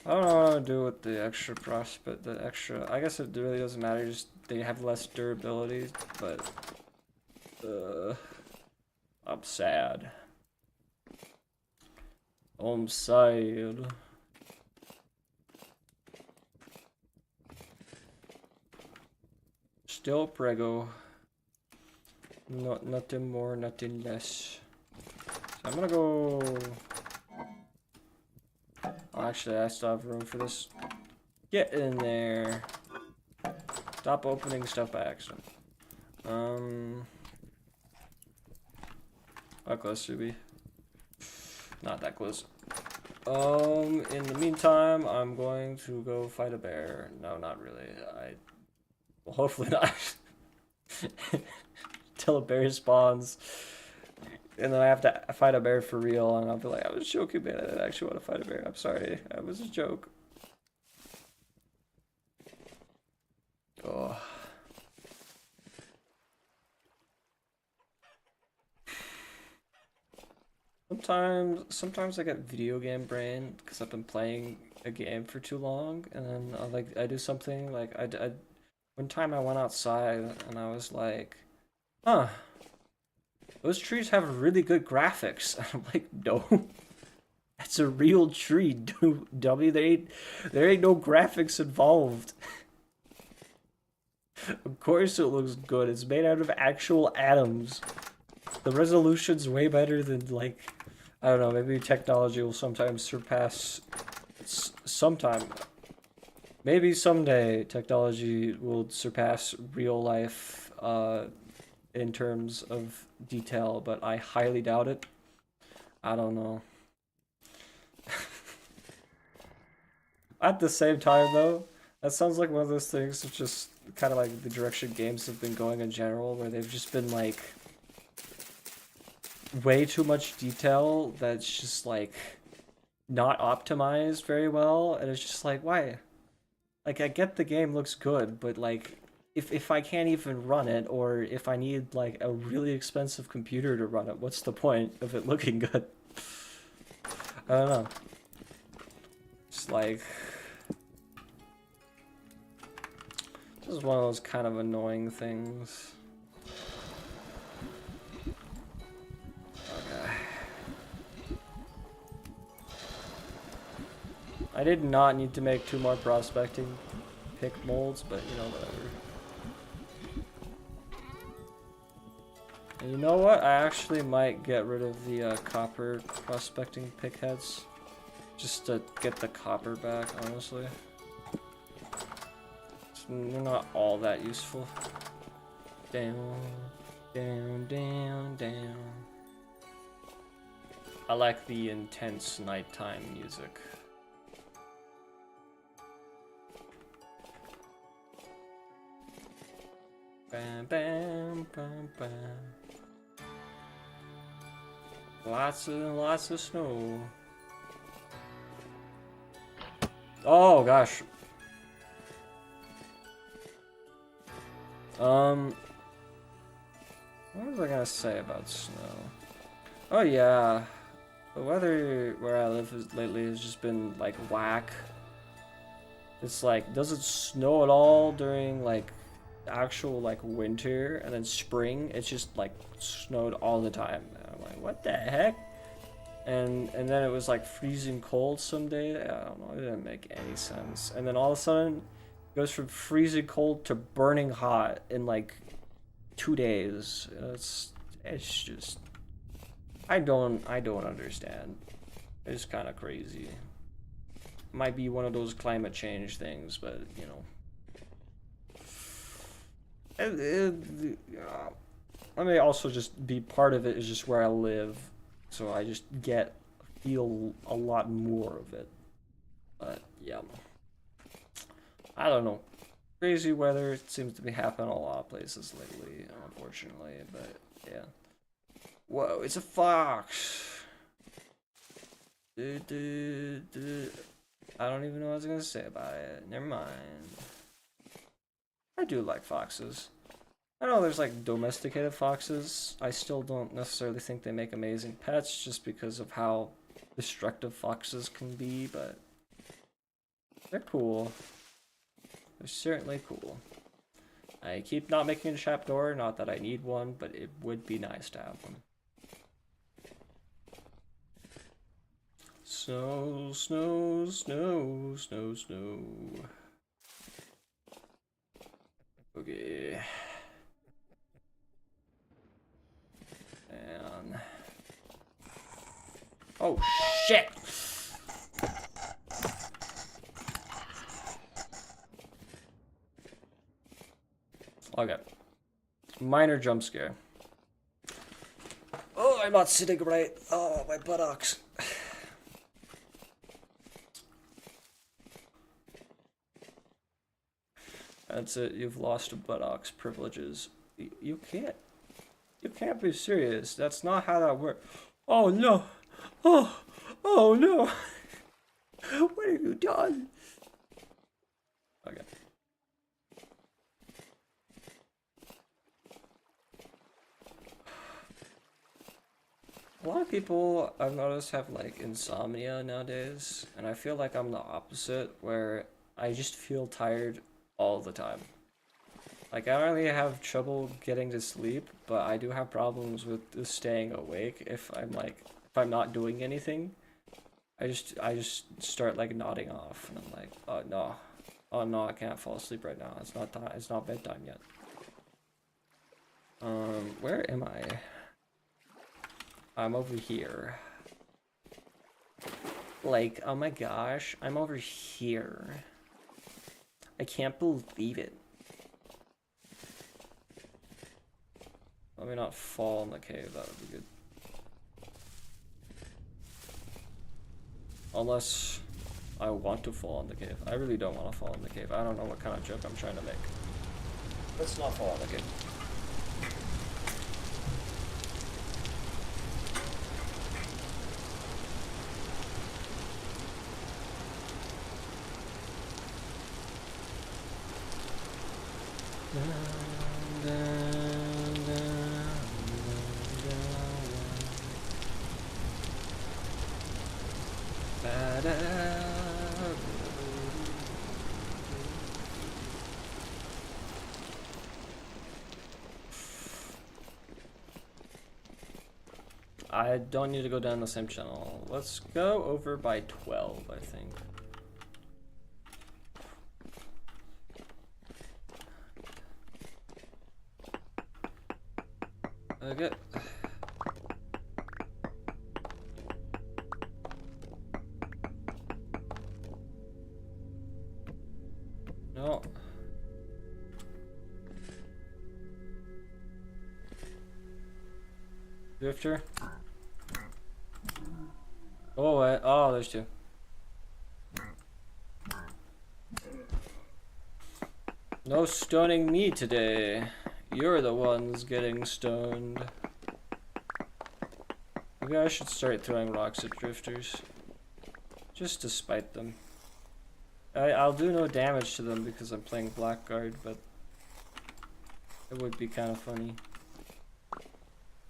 don't know what to do with the extra prospect, the extra. I guess it really doesn't matter. Just they have less durability, but I'm sad. I'm sad. Still prego. Nothing more, nothing less. So I'm gonna go. Oh, actually, I still have room for this. Get in there. Stop opening stuff by accident. How close should we? Not that close. In the meantime, I'm going to go fight a bear. No, not really. Well, hopefully not. Till a bear spawns. And then I have to fight a bear for real, and I'll be like, I was joking, man. I didn't actually want to fight a bear. I'm sorry. That was a joke. Oh. Sometimes I get video game brain because I've been playing a game for too long, and then I do something like one time I went outside and I was like, huh, those trees have really good graphics. And I'm like, no, that's a real tree, dummy. There ain't no graphics involved. Of course it looks good. It's made out of actual atoms. The resolution's way better than, like, I don't know, maybe technology will sometimes surpass sometime. Maybe someday technology will surpass real life in terms of detail, but I highly doubt it. I don't know. At the same time, though, that sounds like one of those things that's just kind of like the direction games have been going in general, where they've just been like way too much detail that's just like not optimized very well, and it's just like, why? Like, I get the game looks good, but like if I can't even run it, or if I need like a really expensive computer to run it, what's the point of it looking good? I don't know. It's like, this is one of those kind of annoying things. Okay. I did not need to make 2 more prospecting pick molds, but you know, whatever. And you know what? I actually might get rid of the copper prospecting pick heads. Just to get the copper back, honestly. They're not all that useful. Down, down, down, down. I like the intense nighttime music. Bam, bam, bam, bam. Lots and lots of snow. Oh gosh. What was I gonna say about snow? Oh yeah, the weather where I live lately has just been like whack. It's like, doesn't snow at all during like actual like winter, and then spring it's just like snowed all the time. And I'm like, what the heck? And then it was like freezing cold some day. I don't know, it didn't make any sense. And then all of a sudden it goes from freezing cold to burning hot in like 2 days. It's just, I don't understand. It's kind of crazy. Might be one of those climate change things, but you know, I may also just be part of it is just where I live, so I just feel a lot more of it. But yeah, I don't know. Crazy weather seems to be happening a lot of places lately, unfortunately. But yeah. Whoa, it's a fox. I don't even know what I was gonna say about it. Never mind. I do like foxes. I know there's like domesticated foxes. I still don't necessarily think they make amazing pets just because of how destructive foxes can be, but they're cool. They're certainly cool. I keep not making a trapdoor, not that I need one, but it would be nice to have one. Snow, snow, snow, snow, snow. Okay. And... oh, shit! Okay. Minor jump scare. Oh, I'm not sitting right. Oh, my buttocks. That's it. You've lost buttocks privileges. You can't. You can't be serious. That's not how that works. Oh no. Oh. Oh no. What have you done? Okay. A lot of people I've noticed have like insomnia nowadays, and I feel like I'm the opposite, where I just feel tired all the time. Like I don't really have trouble getting to sleep, but I do have problems with staying awake if I'm not doing anything. I just start like nodding off, and I'm like, oh no, oh no, I can't fall asleep right now. It's not time. It's not bedtime yet. Where am I? I'm over here. Like, oh my gosh, I'm over here. I can't believe it. Let me not fall in the cave, that would be good. Unless I want to fall in the cave. I really don't want to fall in the cave. I don't know what kind of joke I'm trying to make. Let's not fall in the cave. I don't need to go down the same channel. Let's go over by 12, I think. Okay. No. Drifter. Oh, oh, there's two. No stoning me today. You're the ones getting stoned. Maybe I should start throwing rocks at drifters. Just to spite them. I'll do no damage to them because I'm playing Blackguard, but it would be kind of funny.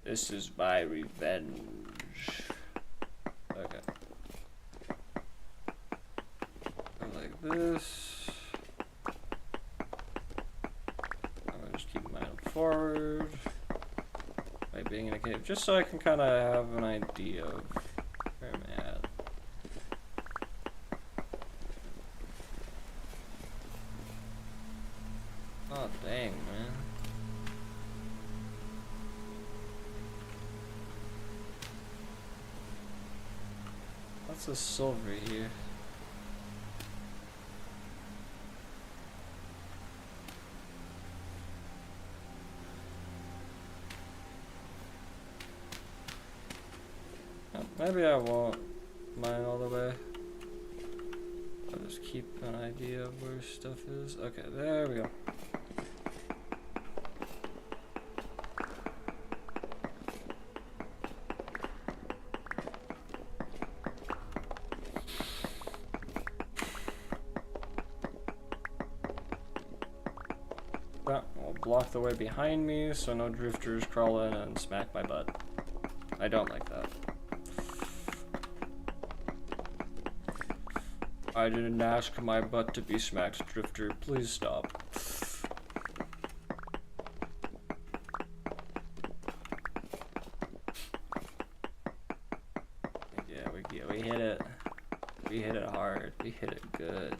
This is my revenge. Okay. Go like this. I'm gonna just keep mine forward by being in a cave, just so I can kind of have an idea of where I'm at. Oh dang, man. What's a silver here? Oh, maybe I won't mine all the way. I'll just keep an idea of where stuff is. Okay, there we go. I'll block the way behind me so no drifters crawl in and smack my butt. I don't like that. I didn't ask my butt to be smacked, drifter. Please stop. Yeah, we hit it. We hit it hard. We hit it good.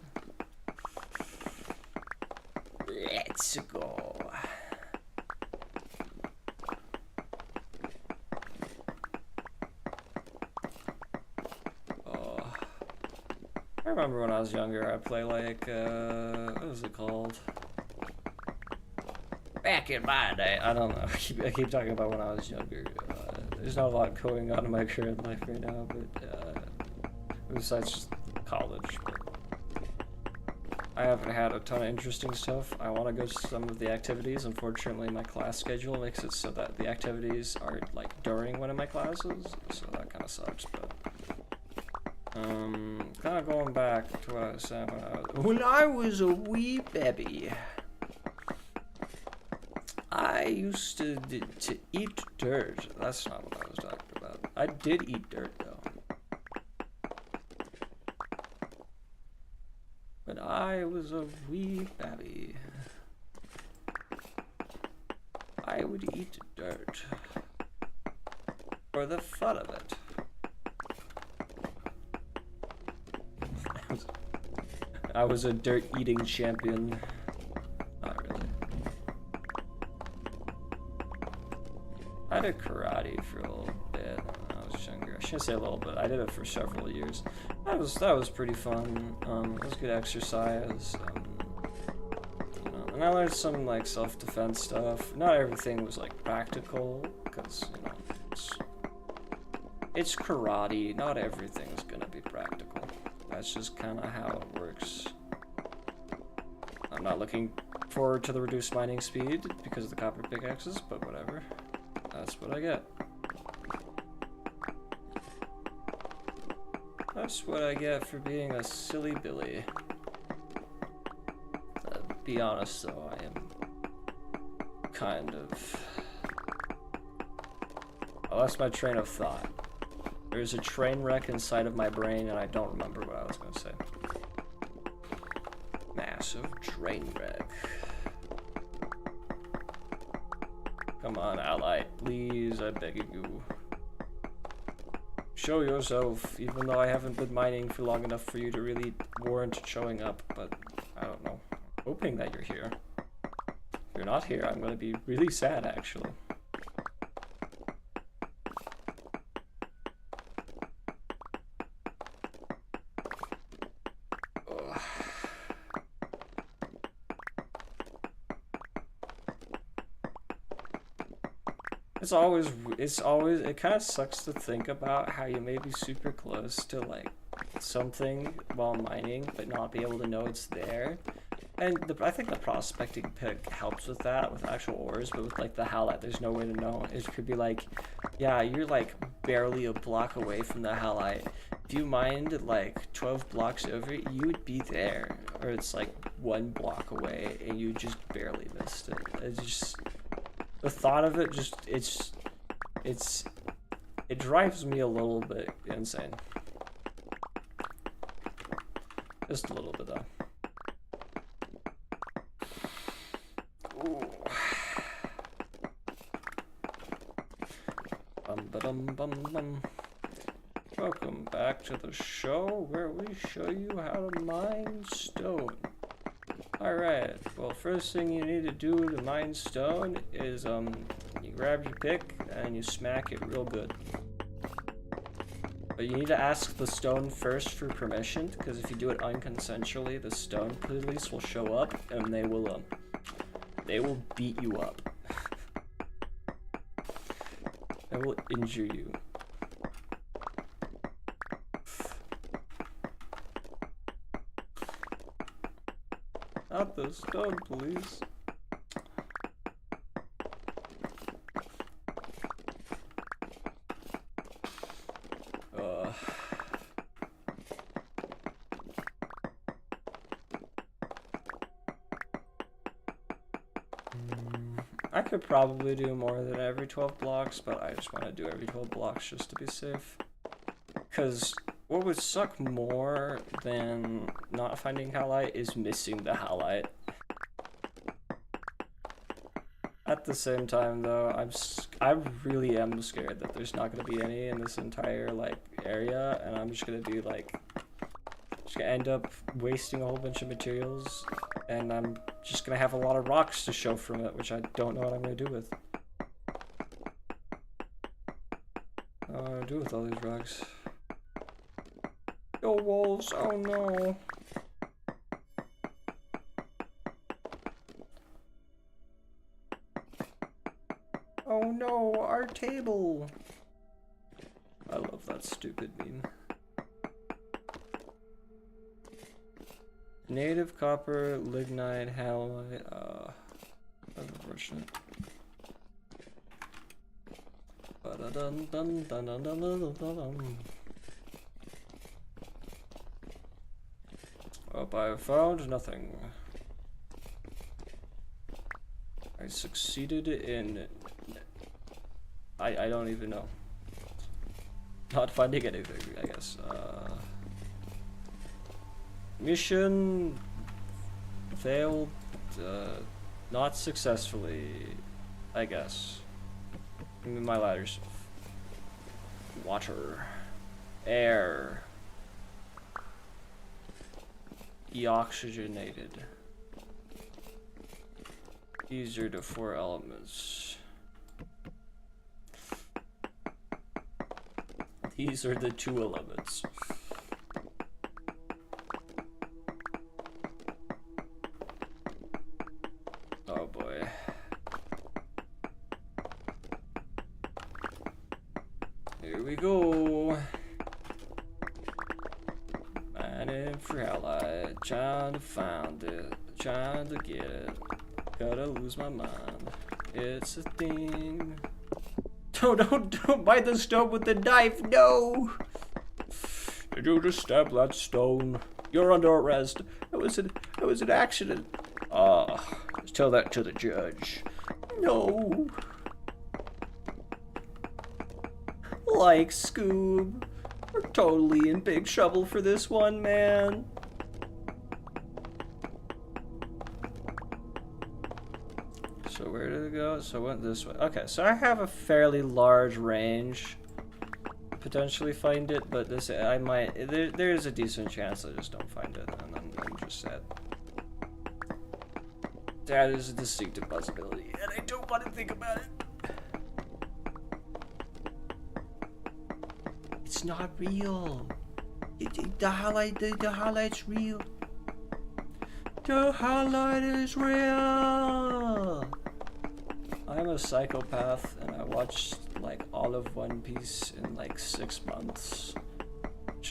Let's go. Oh. I remember when I was younger, I'd play like, what was it called? Back in my day, I don't know. I keep talking about when I was younger. There's not a lot going on in my current life right now, but besides just college. But I haven't had a ton of interesting stuff. I want to go to some of the activities. Unfortunately, my class schedule makes it so that the activities are like during one of my classes, so that kind of sucks. But kind of going back to what I was saying when I was a wee baby. I used to eat dirt. That's not what I was talking about. I did eat dirt though. But I was a wee baby. I would eat dirt for the fun of it. I was a dirt eating champion. Not really. I did karate for a little bit when I was younger. I shouldn't say a little bit. I did it for several years. That was pretty fun. It was good exercise. You know, and I learned some like self-defense stuff. Not everything was like practical, because you know it's karate. Not everything's gonna be practical. That's just kind of how it works. I'm not looking forward to the reduced mining speed because of the copper pickaxes, but whatever. That's what I get. That's what I get for being a silly Billy. Be honest though, I am kind of... I lost my train of thought. There's a train wreck inside of my brain and I don't remember what I was going to say. Massive train wreck. Come on, halite, please, I beg you. Show yourself, even though I haven't been mining for long enough for you to really warrant showing up, but I don't know. I'm hoping that you're here. If you're not here, I'm going to be really sad, actually. It kind of sucks to think about how you may be super close to like something while mining, but not be able to know it's there. And I think the prospecting pick helps with that, with actual ores, but with like the halite, there's no way to know. It could be like, yeah, you're like barely a block away from the halite. If you mined like 12 blocks over, you would be there. Or it's like 1 block away and you just barely missed it. It's just... The thought of it just, it drives me a little bit insane. Just a little bit though. Ooh. Bum. Welcome back to the show where we show you how to mine stone. Alright, well, first thing you need to do to mine stone is, you grab your pick and you smack it real good. But you need to ask the stone first for permission, because if you do it unconsensually, the stone police will show up and they will beat you up. They will injure you. Not the stone police. I could probably do more than every 12 blocks, but I just want to do every 12 blocks just to be safe. Because what would suck more than not finding halite is missing the halite. At the same time, though, I really am scared that there's not going to be any in this entire like area, and I'm just going to be like, just going to end up wasting a whole bunch of materials, and I'm just going to have a lot of rocks to show from it, which I don't know what I'm going to do with. What am I going to do with all these rocks? Yo, wolves, oh no. Oh no, our table. I love that stupid meme. Native copper, lignite, halite, that's unfortunate. Oh, I found nothing. I succeeded in... I don't even know. Not finding anything, I guess. Mission failed, not successfully, I guess. Give me my ladders. Water. Air. Deoxygenated. These are the 4 elements. These are the 2 elements. Oh boy. Here we go. Mining for halite, trying to find it, trying to get it. Gotta lose my mind. It's a thing. Don't bite the stone with the knife, no! Did you just stab that stone? You're under arrest. It was an accident. Just tell that to the judge. No. Like Scoob. We're totally in big trouble for this one, man. So where did it go? So it went this way. Okay, so I have a fairly large range to potentially find it, but this I might there is a decent chance I just don't find it, and I'm just sad. That is a distinctive possibility, and I don't want to think about it. It's not real. The halite's real. The halite is real. I'm a psychopath, and I watched like all of One Piece in like 6 months.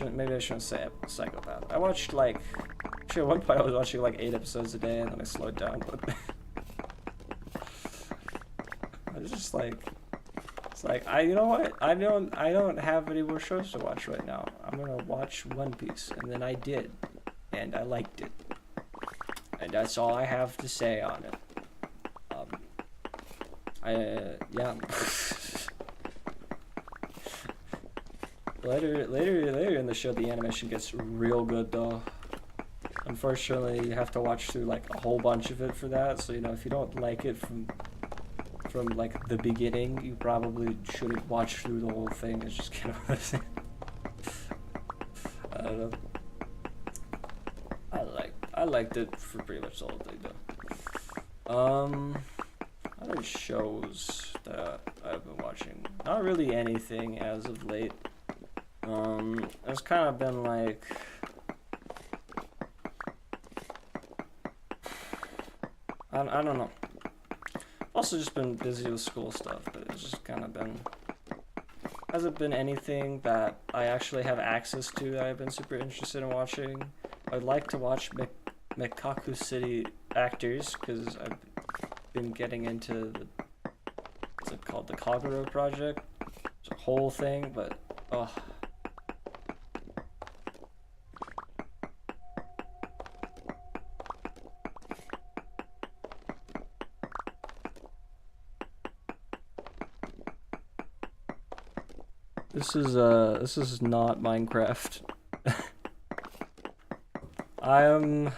Maybe I shouldn't say psychopath. I watched like, actually at one point I was watching like 8 episodes a day, and then I slowed down. But I was just like, it's like you know what? I don't have any more shows to watch right now. I'm gonna watch One Piece, and then I did, and I liked it, and that's all I have to say on it. Yeah. later in the show, the animation gets real good though. Unfortunately, you have to watch through like a whole bunch of it for that. So you know, if you don't like it from like the beginning, you probably shouldn't watch through the whole thing. It's just kind of I don't know. I liked it for pretty much the whole thing though. Other shows that I've been watching. Not really anything as of late. It's kind of been like I don't know. Also just been busy with school stuff, but it's just kind of been hasn't been anything that I actually have access to that I've been super interested in watching. I'd like to watch Mekaku City Actors because I've been getting into what's it called, the Kagura Project. It's a whole thing, but oh. This is not Minecraft. I am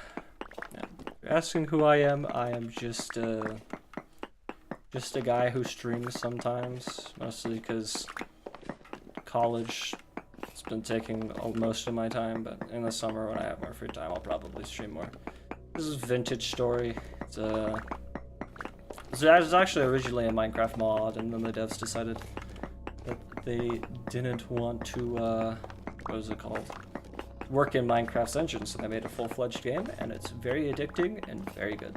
asking who I am. I am just a guy who streams sometimes, mostly because college has been taking most of my time, but in the summer when I have more free time, I'll probably stream more. This is Vintage Story. It's actually originally a Minecraft mod, and then the devs decided that they didn't want to, what was it called? Work in Minecraft's engine, so they made a full-fledged game, and it's very addicting and very good.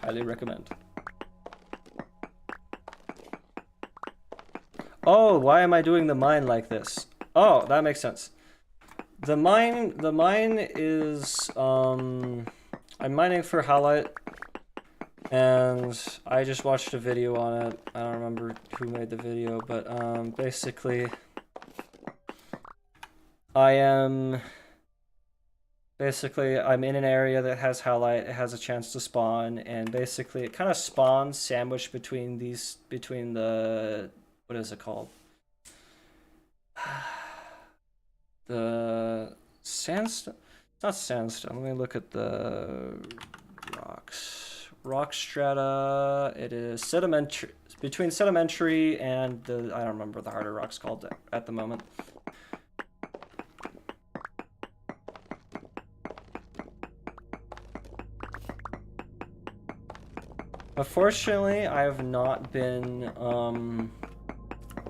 Highly recommend. Oh, why am I doing the mine like this? Oh, that makes sense. The mine is I'm mining for halite, and I just watched a video on it. I don't remember who made the video, but basically I'm in an area that has halite. It has a chance to spawn, and basically it kind of spawns sandwiched between the, what is it called? The sandstone. It's not sandstone. Let me look at the rocks. Rock strata. It is sedimentary, between sedimentary and the, I don't remember the harder rocks called at the moment. Unfortunately, I have not been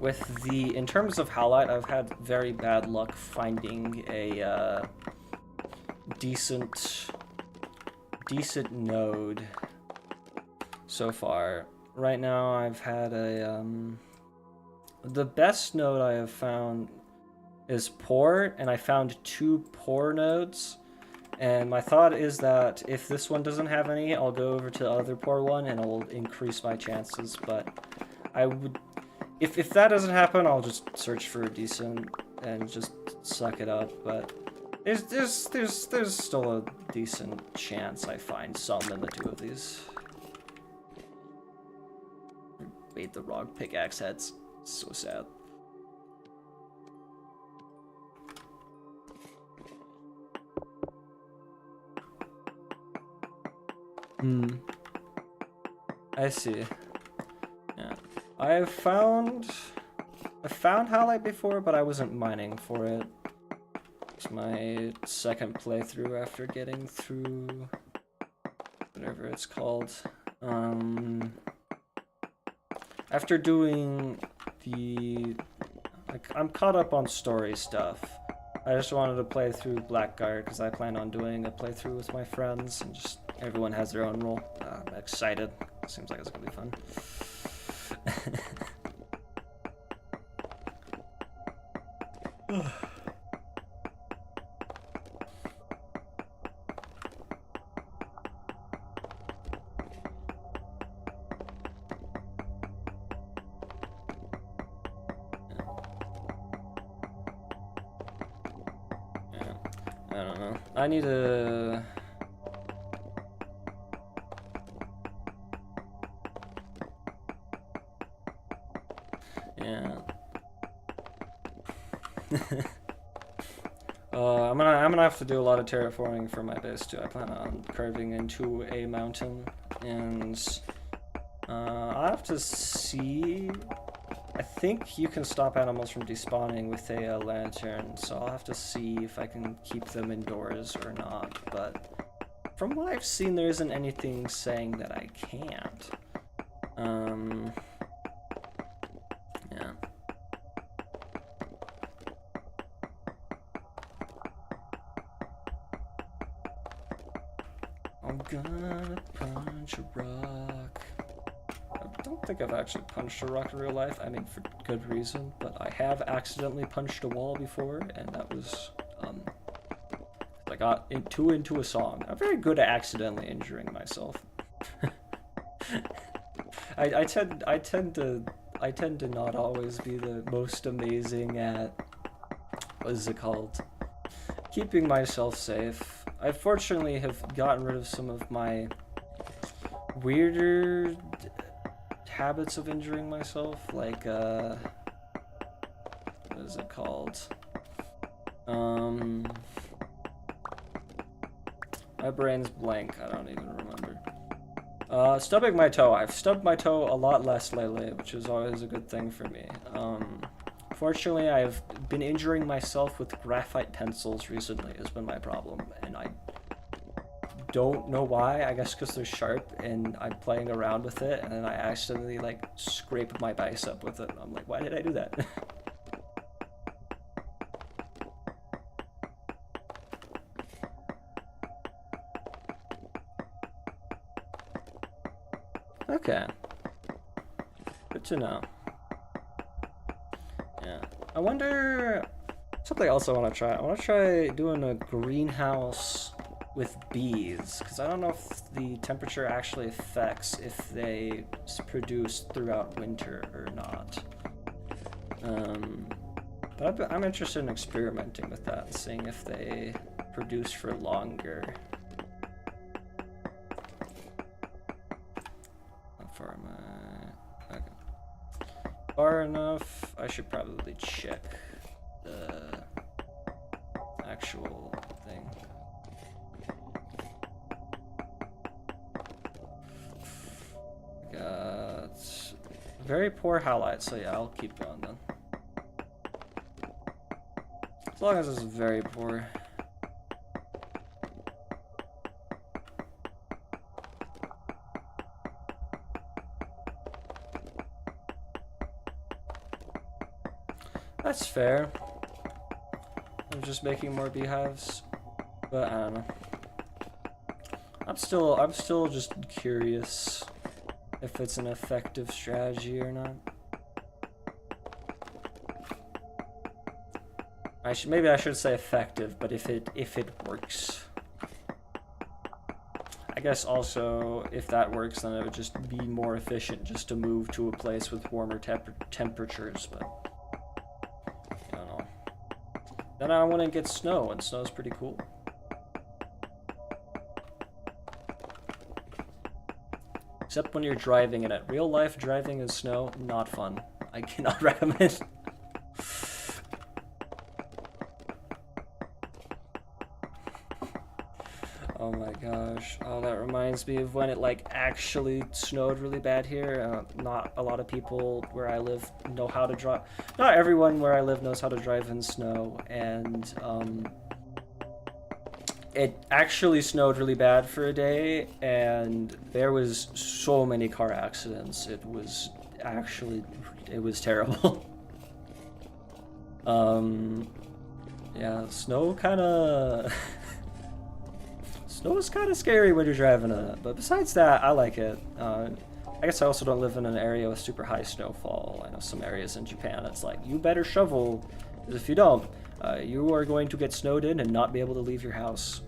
with the, in terms of halite, I've had very bad luck finding a decent node so far. Right now I've had a the best node I have found is poor, and I found 2 poor nodes, and my thought is that if this one doesn't have any, I'll go over to the other poor one and it'll increase my chances. But I would, if that doesn't happen, I'll just search for a decent and just suck it up. But there's still a decent chance I find some in the 2 of these. Made the wrong pickaxe heads. So sad. I see. Yeah. I found halite before, but I wasn't mining for it. It's my second playthrough after getting through whatever it's called. After doing the, like, I'm caught up on story stuff. I just wanted to play through Blackguard because I plan on doing a playthrough with my friends, and just everyone has their own role. I'm excited. Seems like it's gonna be fun. I don't know. I need to... Yeah. I'm gonna have to do a lot of terraforming for my base too. I plan on carving into a mountain, and I'll have to see. I think you can stop animals from despawning with a lantern, so I'll have to see if I can keep them indoors or not. But from what I've seen, there isn't anything saying that I can't. Yeah. I'm gonna punch a rock. I don't think I've actually punched a rock in real life. I mean, for good reason, but I have accidentally punched a wall before, and that was, I got into a song. I'm very good at accidentally injuring myself. I tend to not always be the most amazing at, what is it called? Keeping myself safe. I fortunately have gotten rid of some of my weirder habits of injuring myself, like what is it called? My brain's blank. I don't even remember. Stubbing my toe. I've stubbed my toe a lot less lately, which is always a good thing for me. Fortunately, I've been injuring myself with graphite pencils recently has been my problem, and I don't know why. I guess because they're sharp, and I'm playing around with it, and then I accidentally, like, scrape my bicep with it. I'm like, why did I do that? Okay. Good to know. Yeah. I wonder... something else I want to try. I want to try doing a greenhouse with bees, because I don't know if the temperature actually affects if they produce throughout winter or not. But I'm interested in experimenting with that and seeing if they produce for longer. How far am I? Okay. Far enough. I should probably check the actual thing. Got very poor halite, so yeah, I'll keep going then. As long as it's very poor. That's fair. I'm just making more beehives, but I don't know. I'm still just curious if it's an effective strategy or not. Maybe I should say effective, but if it works. I guess also if that works, then it would just be more efficient just to move to a place with warmer temperatures, but I don't know. Then I want to get snow, and snow's pretty cool. Except when you're driving in it. Real life driving in snow, not fun. I cannot recommend. Oh my gosh. Oh, that reminds me of when it like actually snowed really bad here. Not a lot of people where I live know how to drive. Not everyone where I live knows how to drive in snow, and it actually snowed really bad for a day, and there was so many car accidents. It was terrible. Yeah, snow kind of snow is kind of scary when you're driving in it, but besides that, I like it. I guess I also don't live in an area with super high snowfall. I know some areas in Japan, it's like, you better shovel, because if you don't, you are going to get snowed in and not be able to leave your house.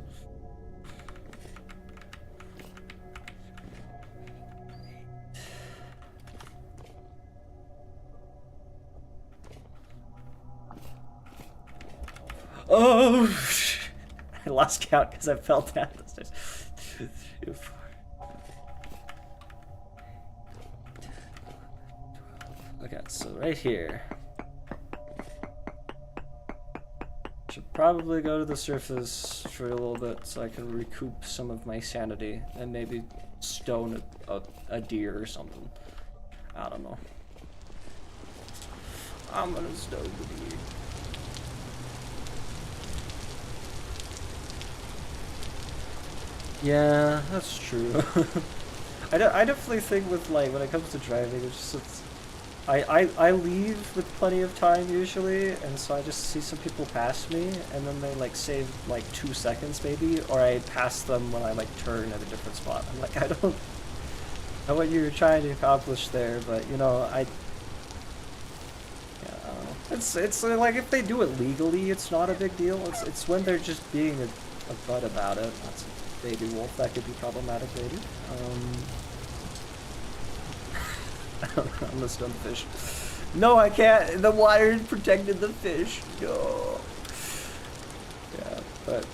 Oh! I lost count because I fell down the stairs. 2, 3, 4. Okay, so right here. Should probably go to the surface for a little bit so I can recoup some of my sanity and maybe stone a deer or something. I don't know. I'm gonna stone the deer. Yeah, that's true. I definitely think with like when it comes to driving, I leave with plenty of time usually, and so I just see some people pass me, and then they like save like 2 seconds maybe, or I pass them when I like turn at a different spot. I'm like, I don't know what you're trying to accomplish there, but you know, I don't know. It's like if they do it legally, it's not a big deal. It's when they're just being a butt about it. That's baby wolf, that could be problematic later. I'm gonna stun the fish. No, I can't. The wire protected the fish. No. Yeah, but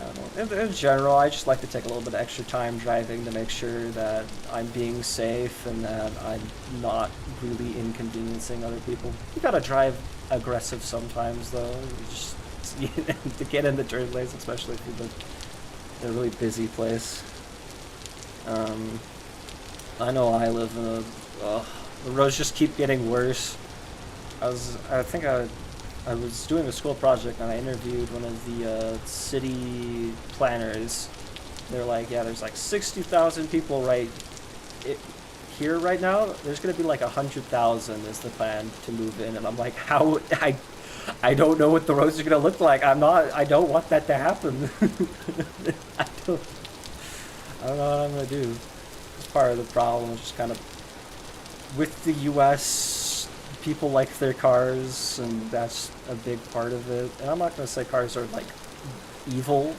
I don't know. In general, I just like to take a little bit of extra time driving to make sure that I'm being safe and that I'm not really inconveniencing other people. You gotta drive aggressive sometimes, though. You just to get in the turn lanes, especially if you're in a really busy place. I know I live in a. The roads just keep getting worse. I think I was doing a school project and I interviewed one of the city planners. They're like, yeah, there's like 60,000 people here right now. There's gonna be like 100,000 is the plan to move in, and I'm like, how I don't know what the roads are gonna look like. I don't want that to happen. I don't know what I'm gonna do. It's part of the problem, just kind of with the US people like their cars, and that's a big part of it. And I'm not gonna say cars are like evil,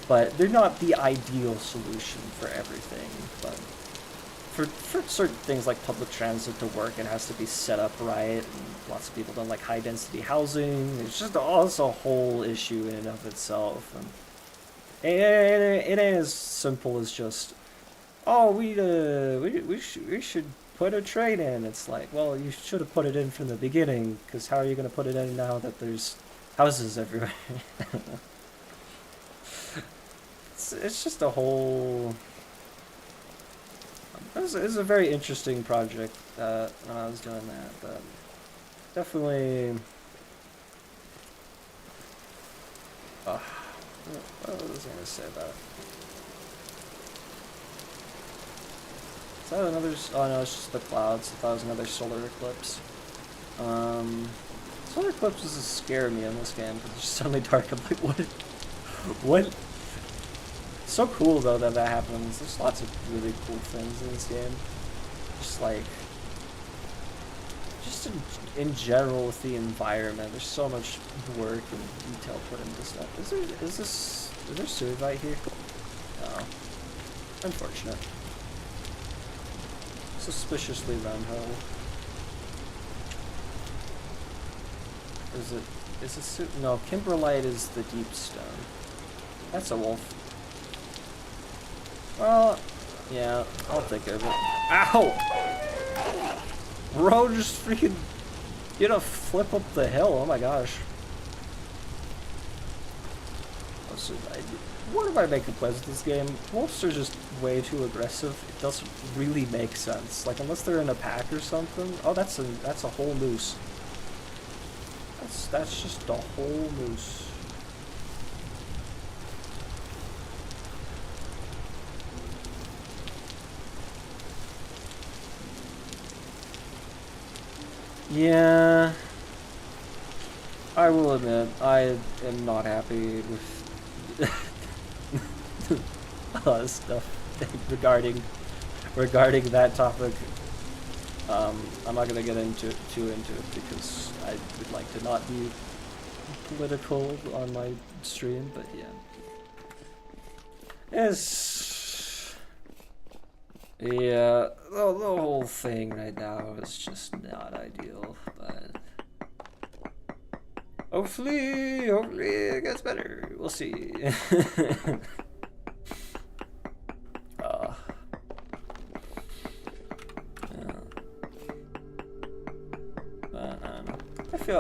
but they're not the ideal solution for everything. But for certain things like public transit to work, it has to be set up right, and lots of people don't like high density housing. It's just also a whole issue in and of itself. And it ain't as simple as just, oh, we should put a train in. It's like, well, you should have put it in from the beginning, because how are you going to put it in now that there's houses everywhere? It's just a whole... It was a very interesting project when I was doing that, but definitely... what was I going to say about it? Is that another... Oh no, it's just the clouds. I thought it was another solar eclipse. Solar eclipses scare me in this game, because it's just suddenly dark. I'm like, what? What? So cool though that happens. There's lots of really cool things in this game. Just like, just in general with the environment, there's so much work and detail put into stuff. Is there suicide here? No. Unfortunate. Suspiciously round hole. Is it no, kimberlite is the deep stone. That's a wolf. Well, yeah, I'll take care of it. Ow! Bro, just freaking get a flip up the hill. Oh my gosh. What am I making plays with this game? Wolves are just way too aggressive. It doesn't really make sense. Like, unless they're in a pack or something. Oh, that's a whole moose. That's just a whole moose. Yeah, I will admit, I am not happy with a lot of stuff regarding that topic. I'm not gonna get too into it because I would like to not be political on my stream, but yeah. Yeah, the whole thing right now is just not ideal, but hopefully it gets better. We'll see.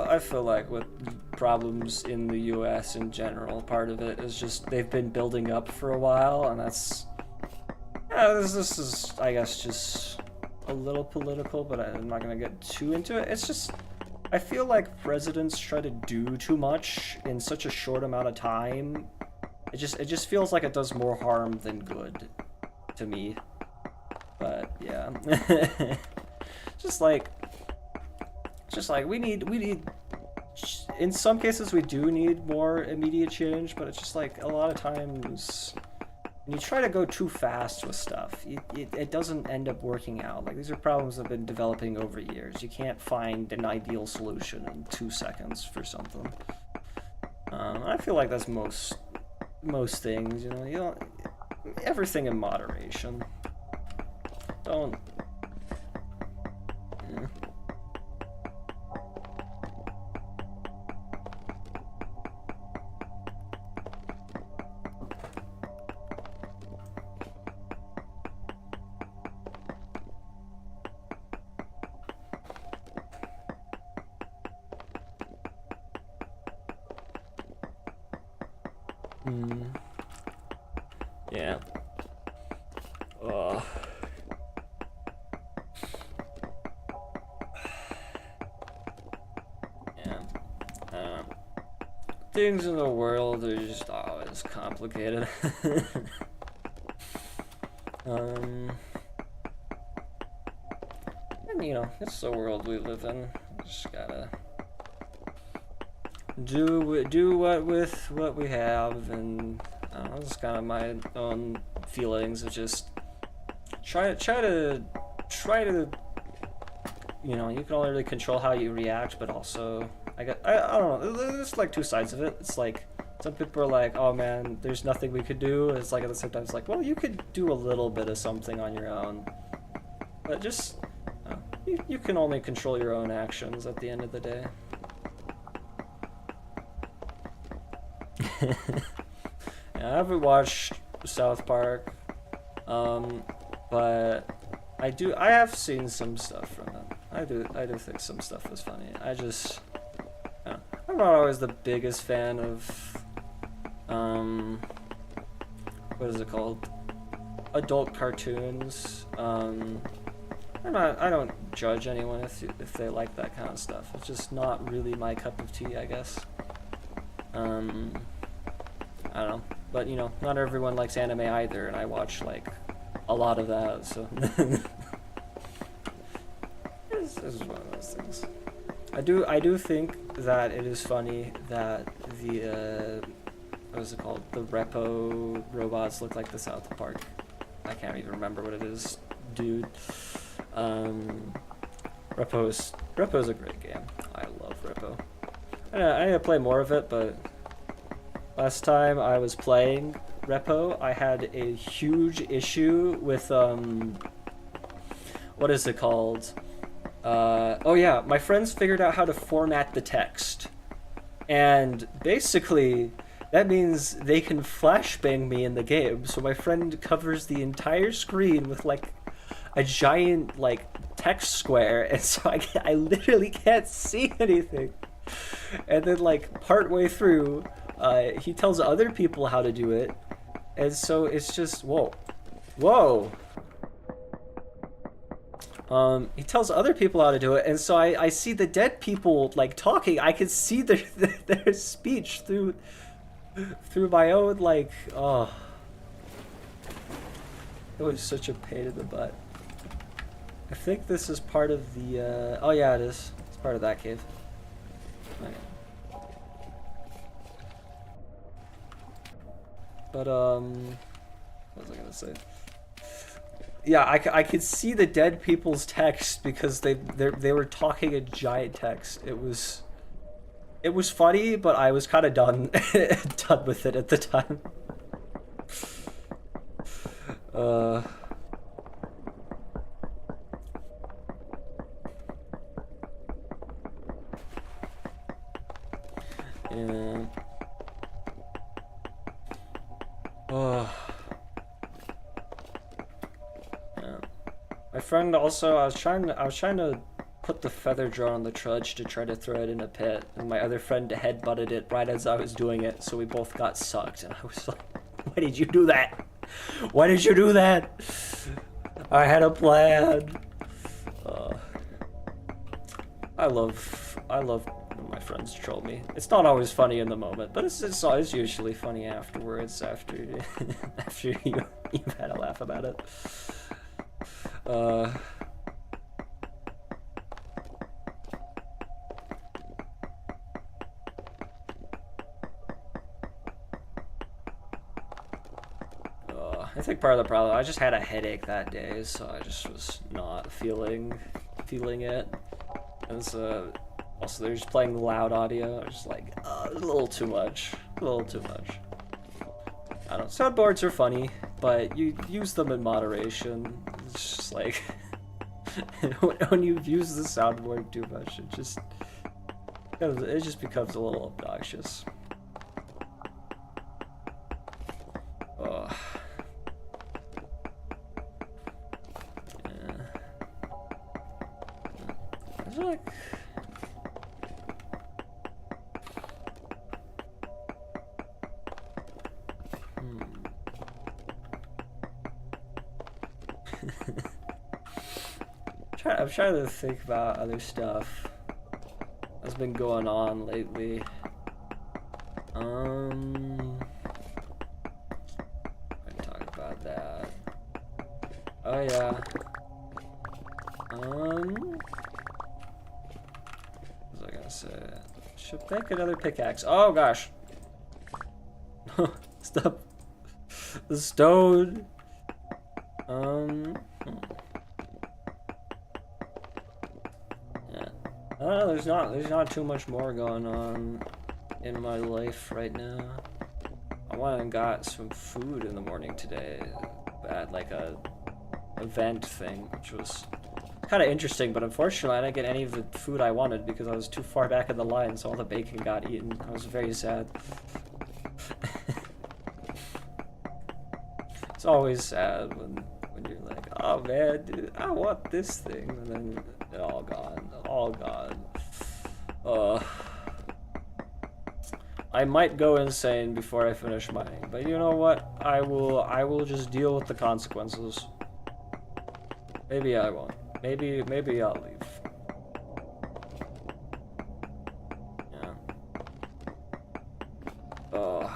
I feel like with problems in the US in general, part of it is just they've been building up for a while, and that's this is, I guess, just a little political, but I'm not gonna get too into it. It's just, I feel like presidents try to do too much in such a short amount of time. It just feels like it does more harm than good to me. But yeah. just like we need in some cases we do need more immediate change, but it's just like a lot of times when you try to go too fast with stuff, it doesn't end up working out. Like, these are problems that have been developing over years. You can't find an ideal solution in 2 seconds for something. I feel like that's most things, you know, everything in moderation. Don't. Yeah. Yeah. Ugh. Yeah. Things in the world are just always complicated. And you know, it's the world we live in. Just gotta do what we have, and it's kind of my own feelings of just try to you know, you can only really control how you react, but also I don't know. There's like two sides of it. It's like some people are like, oh man, there's nothing we could do. It's like at the same time, it's like, well, you could do a little bit of something on your own, but just you can only control your own actions at the end of the day. Yeah, I haven't watched South Park, but I have seen some stuff from it. I do think some stuff was funny. I'm not always the biggest fan of what is it called? Adult cartoons. I don't judge anyone if they like that kind of stuff. It's just not really my cup of tea, I guess. I don't know, but you know, not everyone likes anime either, and I watch like a lot of that, so this is one of those things. I do think that it is funny that the what is it called? The Repo robots look like the South Park. I can't even remember what it is, dude. Repo's a great game. I love Repo. I need to play more of it, but last time I was playing Repo, I had a huge issue with what is it called? Oh yeah, my friends figured out how to format the text, and basically that means they can flashbang me in the game. So my friend covers the entire screen with like a giant like text square, and so I literally can't see anything. And then like partway through, he tells other people how to do it, and so it's just whoa. He tells other people how to do it, and so I see the dead people like talking. I can see their speech through my own like. Oh, it was such a pain in the butt. I think this is part of the. Oh yeah, it is. It's part of that cave. Okay. But what was I gonna say? Yeah, I could see the dead people's text because they were talking in giant text. It was funny, but I was kind of done with it at the time. Yeah. Oh. Yeah. My friend also, I was trying to put the feather jar on the trudge to try to throw it in a pit, and my other friend headbutted it right as I was doing it, so we both got sucked, and I was like, why did you do that? Why did you do that? I had a plan. I love when my friends troll me. It's not always funny in the moment, but it's usually funny afterwards, after you've had a laugh about it. I think part of the problem, I just had a headache that day, so I just was not feeling it. And so, also they're just playing loud audio. I was just like, a little too much. I don't know. Soundboards are funny, but you use them in moderation. It's just like, when you use the soundboard too much, it just becomes a little obnoxious. I'm trying to think about other stuff that's been going on lately. I can talk about that. Oh yeah. What was I gonna say? Should make another pickaxe. Oh gosh. Stop. The stone. There's not too much more going on in my life right now. I went and got some food in the morning today at like a event thing, which was kind of interesting, but unfortunately I didn't get any of the food I wanted because I was too far back in the line, so all the bacon got eaten. I was very sad. It's always sad when you're like, oh man, dude, I want this thing, and then all gone, all gone. I might go insane before I finish mining, but you know what? I will just deal with the consequences. Maybe I won't. Maybe I'll leave. Yeah. Oh,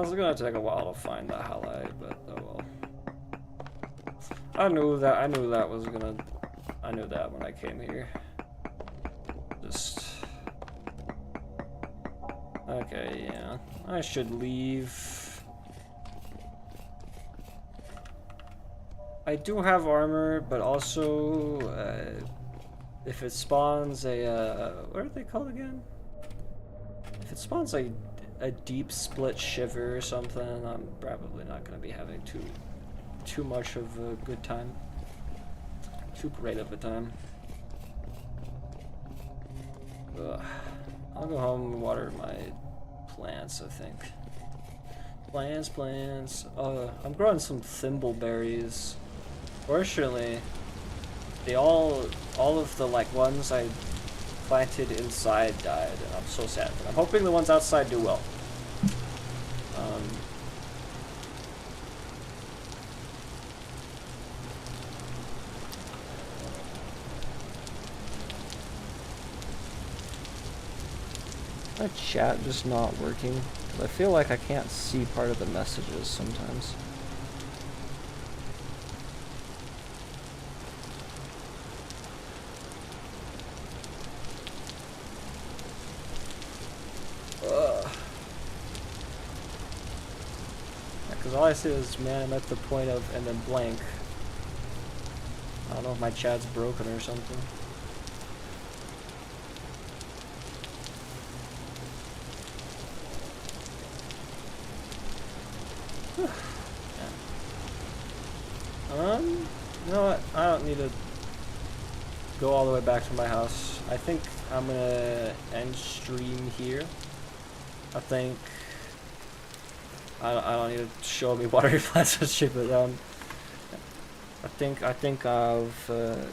it's gonna take a while to find the halite, but oh well. I knew that was gonna. I knew that when I came here. Just. Okay, yeah. I should leave. I do have armor, but also, if it spawns a, what are they called again? If it spawns a deep split shiver or something, I'm probably not going to be having too much of a good time. Too great of a time. Ugh. I'll go home and water my plants, I think. Plants. I'm growing some thimbleberries. Fortunately, all of the like ones I planted inside died, and I'm so sad. But I'm hoping the ones outside do well. My chat just not working? I feel like I can't see part of the messages sometimes. Because all I see is, man, I'm at the point of, and then blank. I don't know if my chat's broken or something. You know what? I don't need to go all the way back to my house. I think I'm gonna end stream here. I think I don't need to show me water plants and shit, but I think I've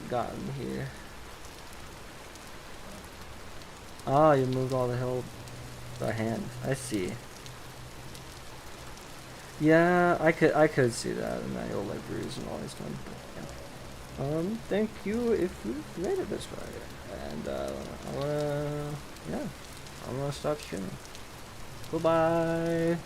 gotten here. Ah, you moved all the hill by hand. I see. Yeah, I could see that, and I will like bruise and all this fun. Yeah. Thank you if you've made it this far, and I'm gonna stop streaming. Goodbye.